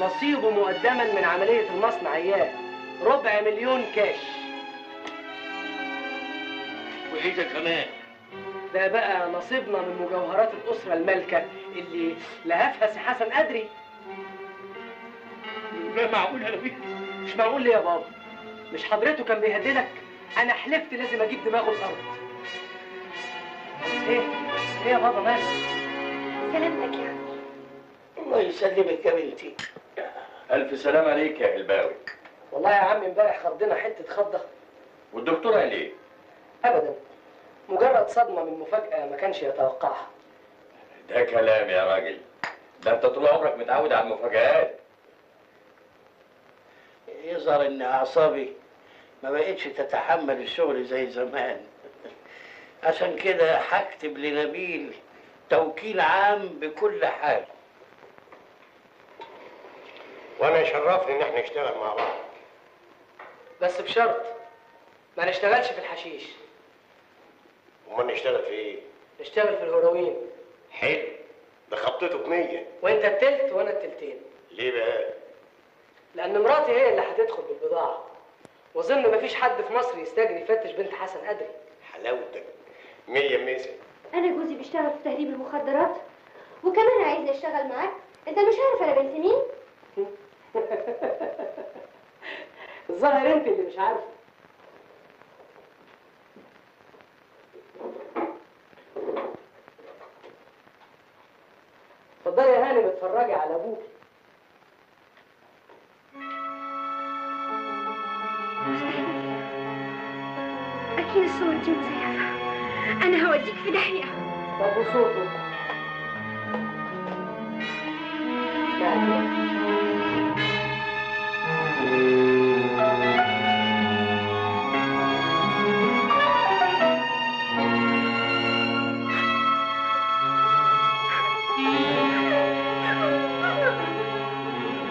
نصيبه مقدما من عملية المصنع إياه، 250,000 كاش. وايه ده كمان؟ ده بقى نصيبنا من مجوهرات الأسرة المالكة اللي لهفها سي حسن أدري. لا معقول يا نبيل؟ مش معقول ليه يا بابا؟ مش حضرته كان بيهددك؟ أنا حلفت لازم أجيب دماغه الأرض. إيه؟ إيه يا بابا مالك؟ سلامتك يا عمي. الله يسلمك يا بنتي. الف سلام عليك يا هلباوي. والله يا عمي امبارح خضنا حتة خضة. والدكتور قال ايه؟ أبدا، مجرد صدمة من مفاجأة ما كانش يتوقعها. ده كلام يا راجل، ده انت طول عمرك متعود على المفاجآت. يظهر ان اعصابي ما بقتش تتحمل الشغل زي زمان. عشان كده هكتب لنبيل توكيل عام بكل حاجه. وانا يشرفني ان احنا نشتغل مع بعض، بس بشرط ما نشتغلش في الحشيش. امال نشتغل في ايه؟ نشتغل في الهيروين. حلو، ده خبطته ب100. وانت التلت وانا التلتين. ليه بقى؟ لان مراتي هي اللي هتدخل بالبضاعه، واظن مفيش حد في مصر يستجري يفتش بنت حسن أدري. حلاوتك 100 مثل. انا جوزي بيشتغل في تهريب المخدرات، وكمان عايزني اشتغل معاك. انت مش عارف انا بنت مين؟ الظاهر انت اللي مش عارفه. اتفضلي يا هانم اتفرجي على ابوكي. اكيد الصور دي مزيفه. انا هوديك في داهيه. طب وصوته؟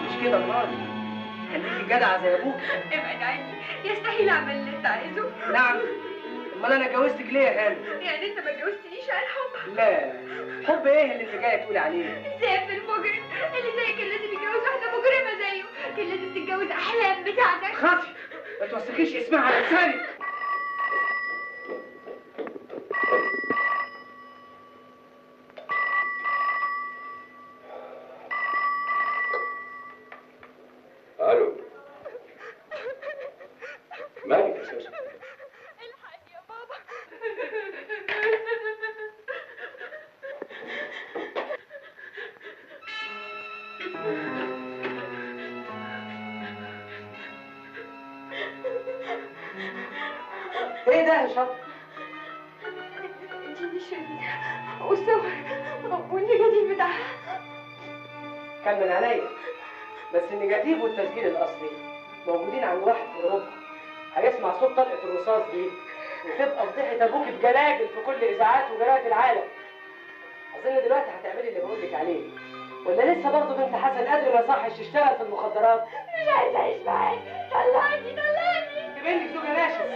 مش كده مراتي، خليكي جدعه زي ابوك. ابعد عني، يستحيل اعمل اللي انت عايزه. نعم، امال انا اتجوزتك ليه يا هانم؟ يعني انت ما اتجوزتنيش عن حب؟ لا، حب ايه اللي انت جايه تقولي عليه؟ زي المجرم اللي زي كان لازم يتجوز واحده مجرمه زيه، كان لازم تتجوز احلام بتاعتك. خافي ما توسخيش اسمها على لسانك. الو، مالك يا سوسن؟ الحقني يا بابا. ايه ده يا شط؟ دي الشريط والصور والنيجاتيف بتاعها. كان من عينيا، بس النيجاتيف والتسجيل الاصلي موجودين عند واحد في اوروبا. هيسمع صوت طلقه الرصاص دي وتبقى فضيحه ابوك بجلاجل في كل اذاعات وجرايد العالم. اظن دلوقتي هتعملي اللي بقول لك عليه، ولا لسه برضه بنت حسن أدري ما صحش تشتغل في المخدرات؟ مش عايزه اعيش معاك، طلعني طلعني. انت بنتك زوجة ناشز،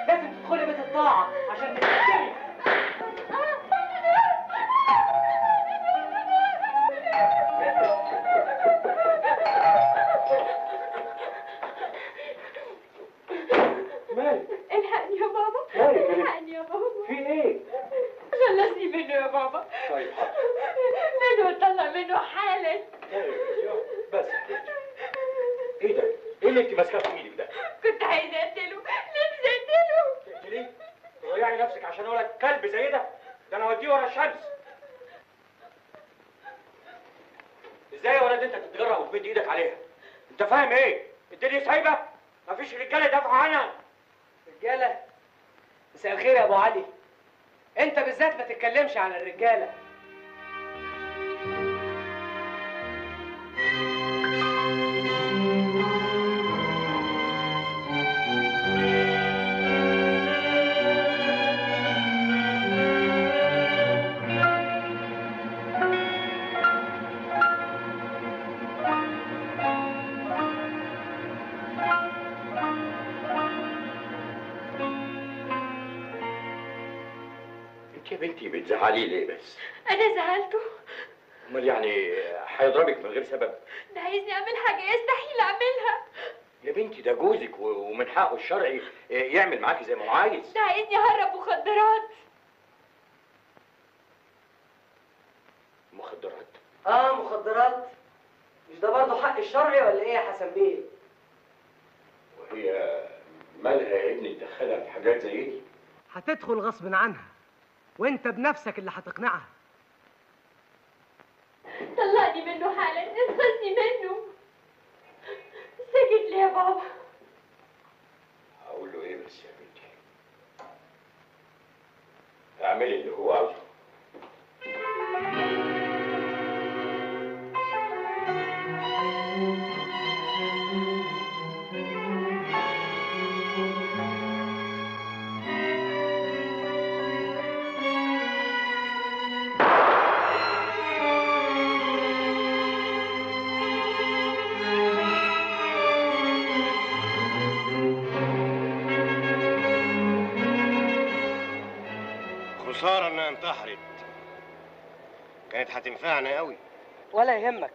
لازم تدخلي بيت الطاعه عشان تتحكمي. مالك؟ الحقني يا بابا. مالك؟ الحقني يا بابا. في ايه؟ خلصني منه يا بابا. طيب حاضر. لازم اطلع منه حالا. بس ايه ده؟ ايه اللي انت ماسكاه في ايدك ده؟ كنت عايزه اقتله، نفسي اقتله. تقتليه؟ تضيعي نفسك عشان ولد كلب زي ده؟ ده انا اوديه ورا الشمس. ازاي يا ولد انت تتجرأ وتمد ايدك عليها؟ انت فاهم ايه؟ الدنيا سايبه؟ مفيش رجاله يدافعوا عنها. رجاله؟ مساء الخير يا ابو علي. انت بالذات ما تتكلمش عن الرجاله. يا بنتي بتزعلي ليه بس؟ انا زعلته. امال يعني هيضربك من غير سبب؟ ده عايزني اعمل حاجه يستحيل اعملها. يا بنتي ده جوزك ومن حقه الشرعي يعمل معاكي زي ما هو عايز. ده عايزني اهرب مخدرات. مخدرات؟ مخدرات. مش ده برضه حق الشرعي ولا ايه يا حسن بيه؟ وهي مالها يا ابني تدخلها في حاجات زي دي؟ هتدخل غصب عنها، وانت بنفسك اللي هتقنعها. طلقني منه حالا، انقذني منه. سكت ليه يا بابا؟ اقول له ايه بس يا بنتي؟ اعملي اللي هو عاوزه. خسارة انها انتحرت، كانت هتنفعنا قوي. ولا يهمك،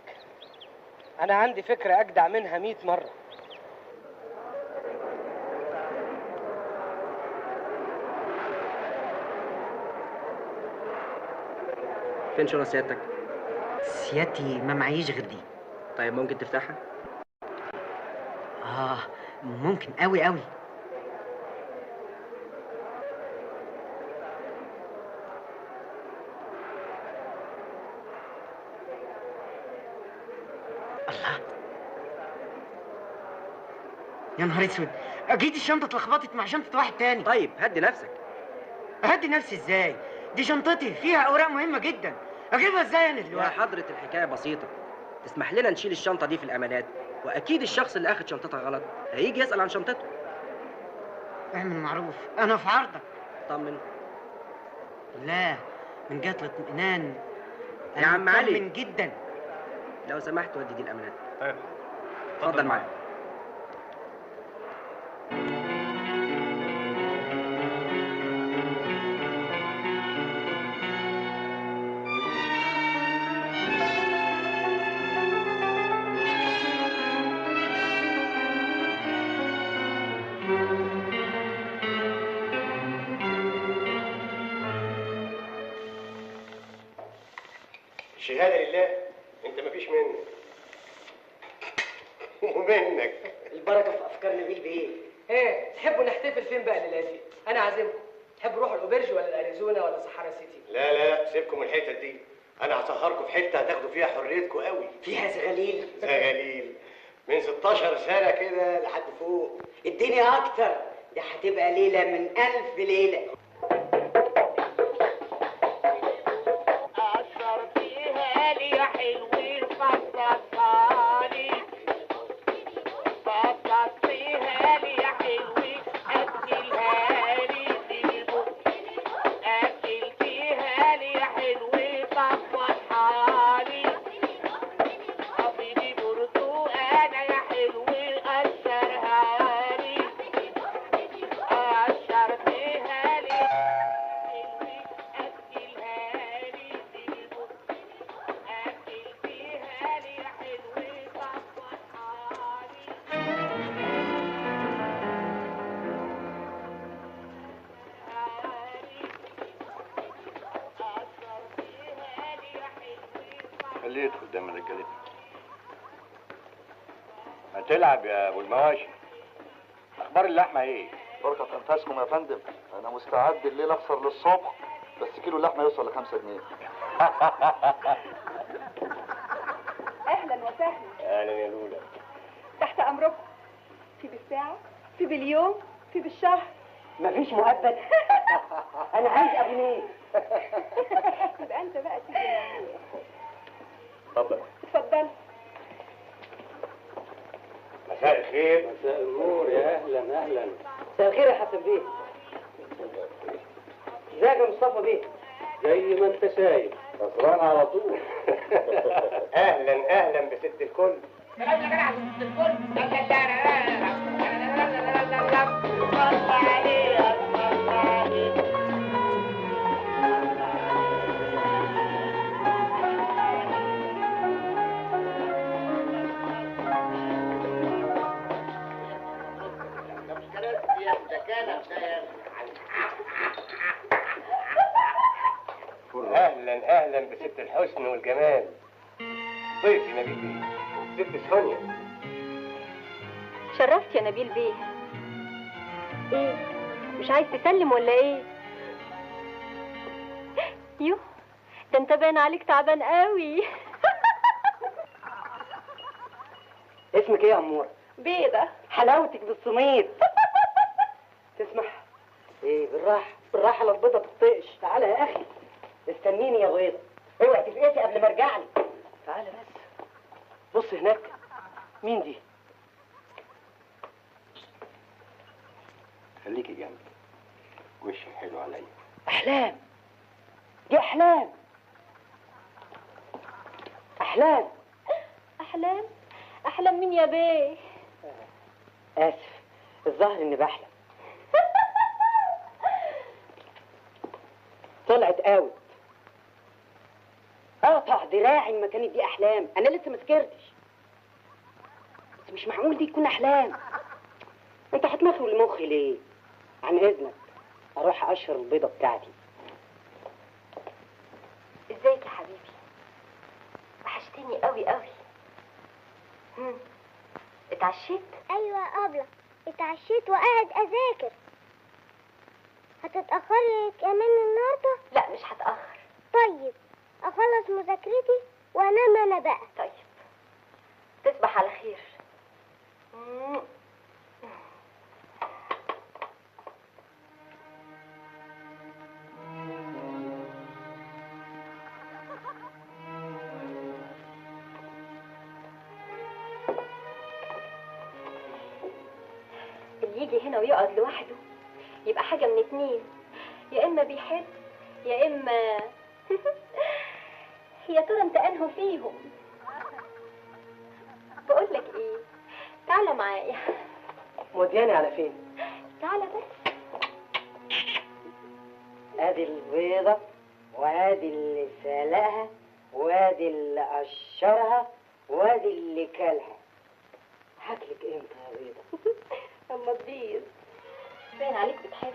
انا عندي فكره اجدع منها 100 مره. فين شنطة سيادتك؟ سيادتي ما معيش غير دي. طيب ممكن تفتحها؟ ممكن قوي قوي. الله، يا نهار اسود، اكيد الشنطه اتلخبطت مع شنطه واحد تاني. طيب هدي نفسك. اهدي نفسي ازاي؟ دي شنطتي فيها اوراق مهمه جدا، اجيبها ازاي انا دلوقتي؟ يا حضرة الحكاية بسيطة، تسمح لنا نشيل الشنطة دي في الأمانات، وأكيد الشخص اللي أخد شنطتها غلط هيجي يسأل عن شنطته. اعمل معروف، أنا في عرضك. طمن. لا، من جهة الاطمئنان يا عم علي، مطمن جدا. لو سمحت ودي دي الأمانات. طيب اتفضل معايا. الشهادة لله، انت مفيش منك ومنك. البركه في افكار نبيل بايه؟ ايه تحبوا نحتفل فين بقى الليله دي؟ انا عازمكم. تحبوا نروحوا الاوبرج ولا الاريزونا ولا صحراء سيتي؟ لا سيبكم من الحتت دي، انا هسهركم في حته هتاخدوا فيها حريتكم قوي. فيها زغاليل؟ زغاليل من 16 سنه كده لحد فوق. اديني اكتر، دي هتبقى ليله من 1000 ليله. خليه يدخل قدام الرجاله. ما تلعب يا ابو المواشي. اخبار اللحمه ايه؟ بركة انفاسكم يا فندم، انا مستعد الليله افطر للصبح، بس كيلو اللحمه يوصل ل5 جنيه. اهلا وسهلا. اهلا يا لولا. تحت امركم. في بالساعه، في باليوم، في بالشهر. مفيش مؤبد. انا عايز ابو نيل. يبقى انت بقى تيجي معايا. اتفضل. اتفضل. مساء الخير. مساء النور، يا اهلا اهلا. مساء الخير يا حسن بيه. ازيك يا مصطفى بيه؟ زي ما انت شايف خسران على طول. اهلا اهلا بست الكل. اهلا اهلا بست الحسن والجمال. ضيفي نبيل بيه، ست سونيا. شرفت يا نبيل بيه. ايه مش عايز تسلم ولا ايه؟ يوه ده انت باين عليك تعبان قوي. اسمك ايه يا اموره؟ بيضة. حلاوتك بالصميت. تسمح؟ ايه بالراحه بالراحه لا البيضه تطقش. تعالى يا اخي استنيني يا بيضه. اوعي تفقسي قبل ما ارجع لك. تعالى بس. بص هناك. مين دي؟ خليكي جنبي، وشك حلو عليا. احلام. دي احلام. احلام. احلام؟ احلام مين يا بيه؟ اسف، الظاهر اني بحلم. طلعت اوت. اقطع دراعي ما كانت دي احلام. انا لسه ما سكرتش. بس مش معقول دي تكون احلام. انت هتمخول مخي ليه؟ عن اذنك اروح اقشر البيضه بتاعتي. ازيك يا حبيبي؟ وحشتني قوي قوي. اتعشيت؟ ايوه يا ابله اتعشيت وقاعد اذاكر. هتتاخري كمان النهارده؟ لا مش هتاخر. طيب اخلص مذاكرتي وانام انا بقى. طيب تصبح على خير. اللي يجي هنا ويقعد لوحده يبقى حاجة من اتنين، يا اما بيحب يا اما يا ترى انت انهو فيهم؟ بقول لك ايه، تعالى معايا. مودياني على فين؟ تعالى بس. ادي البيضه وادي اللي سلقها وادي اللي قشرها وادي اللي كلها. هاكلك امتى يا بيضه؟ اما تبيض باين عليك بتحب.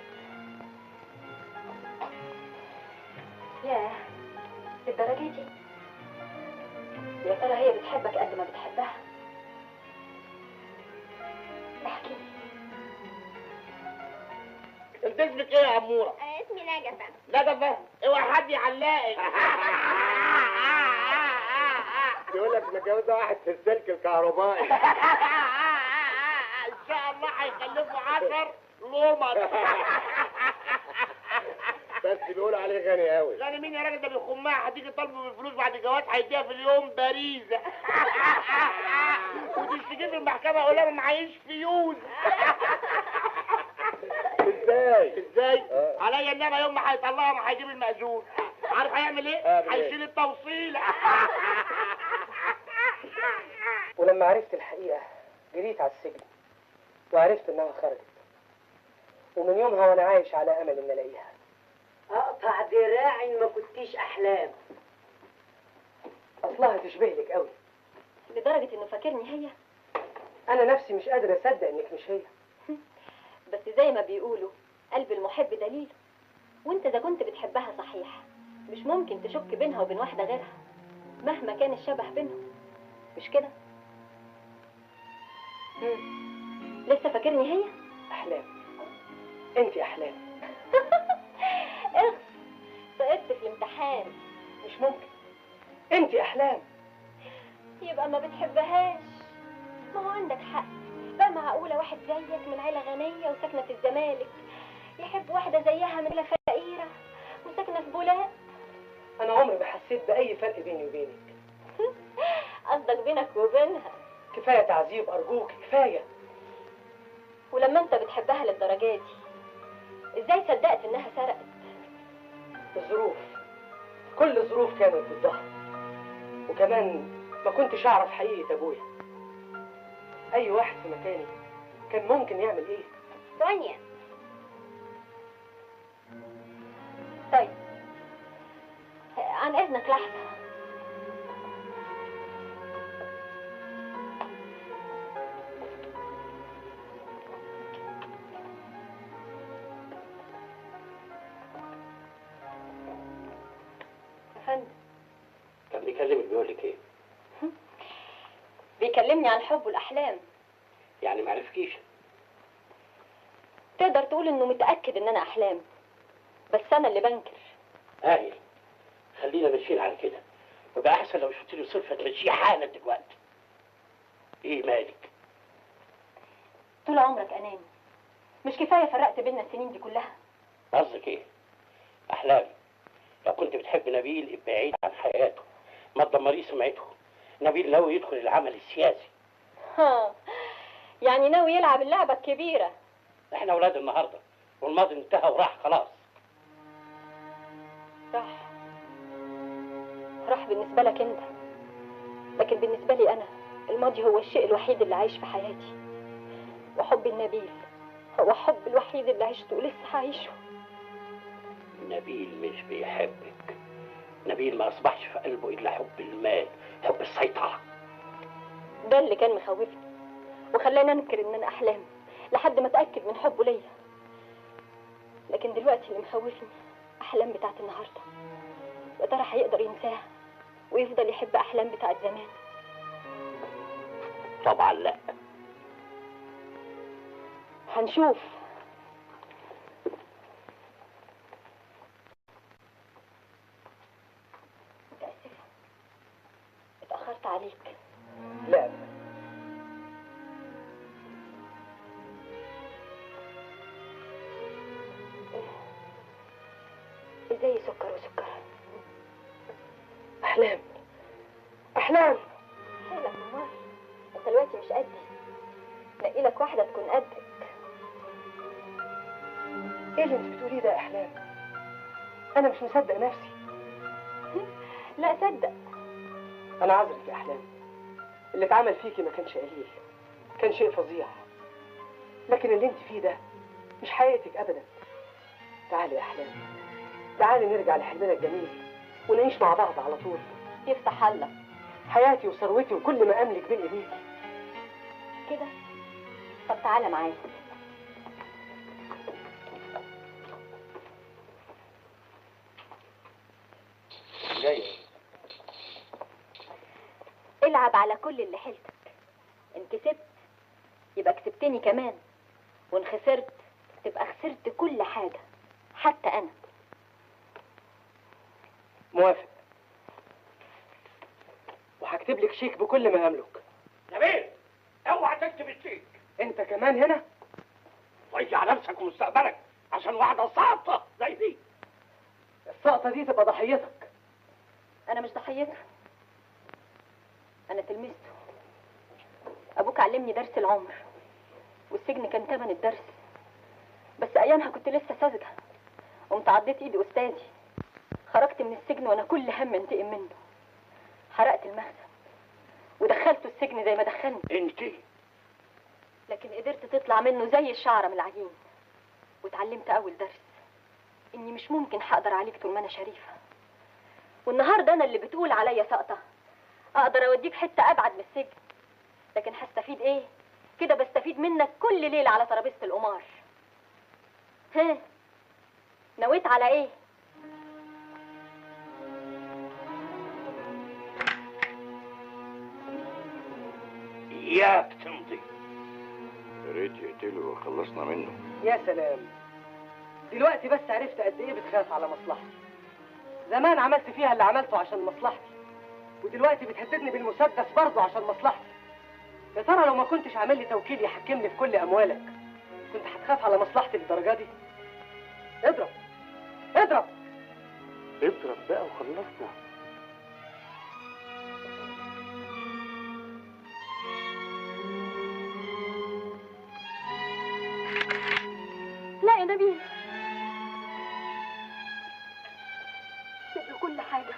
ياه للدرجة دي؟ يا ترى هي بتحبك قد ما بتحبها؟ احكي لي. انت اسمك ايه يا عموره؟ اسمي نجفه. نجفه؟ اوعى حد يعلقك. يقول لك متجوزه واحد في السلك الكهربائي. ان شاء الله هيخلفوا 10 لومر. بس بيقولوا عليه غني قوي. غني مين يا راجل؟ ده بيخمها. هتيجي طالبه بالفلوس بعد الجواز هيديها في اليوم باريزه. وتشتكي في المحكمه يقول لها ما معيش فيوز. ازاي؟ عليا انما يوم ما هيطلعها ما هيجيب المأذون. عارف هيعمل ايه؟ هيشيل التوصيل. ولما عرفت الحقيقه جريت على السجن وعرفت انها خرجت، ومن يومها وانا عايش على امل ان الاقيها. اقطع دراعي ما كنتيش احلام. اصلها تشبه لك قوي لدرجة انه فاكرني هي؟ انا نفسي مش قادر اصدق انك مش هي. بس زي ما بيقولوا قلب المحب دليل، وانت اذا كنت بتحبها صحيح مش ممكن تشك بينها وبين واحدة غيرها مهما كان الشبه بينهم، مش كده؟ لسه فاكرني هي؟ احلام. انت احلام. اخ سقطت في الامتحان. مش ممكن. انت احلام. يبقى ما بتحبهاش. ما هو عندك حق بقى. معقولة واحد زيك من عيلة غنية وساكنة في الزمالك يحب واحدة زيها من عيلة فقيرة؟ احنا في بولاق. انا عمري ما حسيت باي فرق بيني وبينك. قصدك بينك وبينها؟ كفايه تعذيب ارجوك، كفايه. ولما انت بتحبها للدرجه دي ازاي صدقت انها سرقت؟ الظروف، كل الظروف كانت ضدها، وكمان ما كنتش اعرف حقيقه ابويا. اي واحد في مكاني كان ممكن يعمل ايه؟ دنيا. طيب عن اذنك لحظه. كان بيكلمك بيقول لك ايه؟ بيكلمني عن الحب والاحلام. يعني ما عرفكيش؟ تقدر تقول انه متاكد ان انا احلام، بس انا اللي بنكر. هايل، خلينا ماشيين على كده، ويبقى احسن لو شفت له صرفه تمشيه حالا دلوقتي. ايه مالك؟ طول عمرك اناني، مش كفايه فرقت بينا السنين دي كلها؟ قصدك ايه؟ احلامي، لو كنت بتحب نبيل ابقى بعيد عن حياته، ما تدمريه سمعته. نبيل ناوي يدخل العمل السياسي. ها، يعني ناوي يلعب اللعبه الكبيره. احنا اولاد النهارده، والماضي انتهى وراح خلاص. راح بالنسبه لك انت، لكن بالنسبه لي انا الماضي هو الشيء الوحيد اللي عايش في حياتي، وحب النبيل هو حب الوحيد اللي عشته ولسه هعيشه. نبيل مش بيحبك، نبيل ما اصبحش في قلبه الا حب المال، حب السيطره. ده اللي كان مخوفني وخلاني انكر ان انا احلام لحد ما اتاكد من حبه ليا. لكن دلوقتي اللي مخوفني احلام بتاعت النهارده. يا ترى هيقدر ينساها ويفضل يحب احلام بتاعت زمان؟ طبعا لا. هنشوف. متأسفة اتأخرت عليك. لا ازاي سكر وسكر؟ احلام احلام. حالك امال، انت دلوقتي مش قدي، نقي لك واحده تكون قدك. ايه اللي انت بتقوليه ده يا احلام؟ انا مش مصدق نفسي. لا صدق. انا عذرك يا احلام، اللي اتعمل فيكي ما كانش قليل، كان شيء فظيع، لكن اللي انت فيه ده مش حقيقتك ابدا. تعالي يا احلام، تعالي نرجع لحلمنا الجميل ونعيش مع بعض على طول. يفتح الله. حياتي وثروتي وكل ما املك بين ايديكي. كده؟ طب تعالى معايا. جاي. العب على كل اللي حيلتك. ان كسبت يبقى كسبتني كمان، وان خسرت تبقى خسرت كل حاجة حتى انا. موافق، وهكتب لك شيك بكل ما املك. نبيل اوعى تكتب الشيك. انت كمان هنا؟ ضيع نفسك ومستقبلك عشان واحده ساقطه زي دي. السقطه دي تبقى ضحيتك. انا مش ضحيتها، انا تلميذته. ابوك علمني درس العمر، والسجن كان تمن الدرس. بس ايامها كنت لسه ساذجه، قمت عضيت ايدي استاذي. خرجت من السجن وانا كل هم انتقم منه. حرقت المخزن ودخلته السجن زي ما دخلني. انت؟ لكن قدرت تطلع منه زي الشعره من العجين. واتعلمت اول درس اني مش ممكن هقدر عليك طول ما انا شريفه. والنهارده انا اللي بتقول عليا ساقطه اقدر اوديك حته ابعد من السجن. لكن هستفيد ايه؟ كده بستفيد منك كل ليله على ترابيزه القمار. ها، نويت على ايه؟ اياك تمضي. يا ريت يقتله وخلصنا منه. يا سلام، دلوقتي بس عرفت قد ايه بتخاف على مصلحتي. زمان عملت فيها اللي عملته عشان مصلحتي، ودلوقتي بتهددني بالمسدس برضه عشان مصلحتي. يا ترى لو ما كنتش عامل لي توكيل يحكمني في كل اموالك كنت هتخاف على مصلحتي للدرجه دي؟ اضرب اضرب. اشرب بقى وخلصنا. لا يا نبيل، سيب له كل حاجة.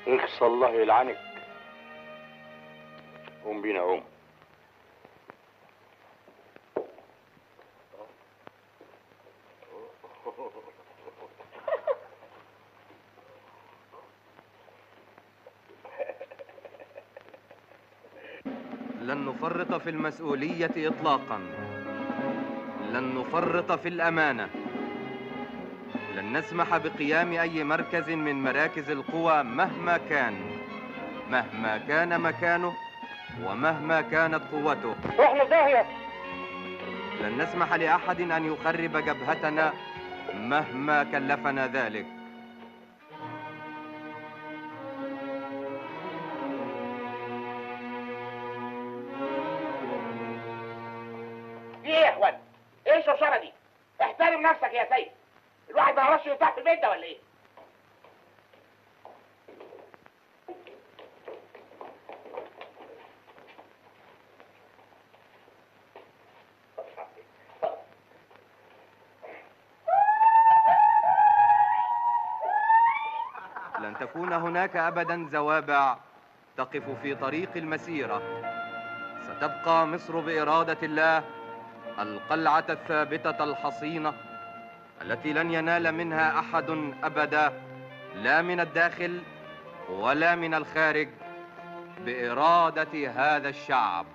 اخص الله يلعنك. قوم بينا قوم. لن نفرط في المسؤولية إطلاقا، لن نفرط في الأمانة، لن نسمح بقيام أي مركز من مراكز القوى مهما كان مكانه ومهما كانت قوته. احنا داهية. لن نسمح لأحد أن يخرب جبهتنا مهما كلفنا ذلك. ايه يا اخوان؟ ايه الشوشره دي؟ احترم نفسك يا سيد. الواحد ما يعرفش يرتاح في البيت ده ولا ايه؟ لن تكون هناك أبدا زوابع تقف في طريق المسيرة. ستبقى مصر بإرادة الله القلعة الثابتة الحصينة التي لن ينال منها أحد أبدا، لا من الداخل ولا من الخارج، بإرادة هذا الشعب.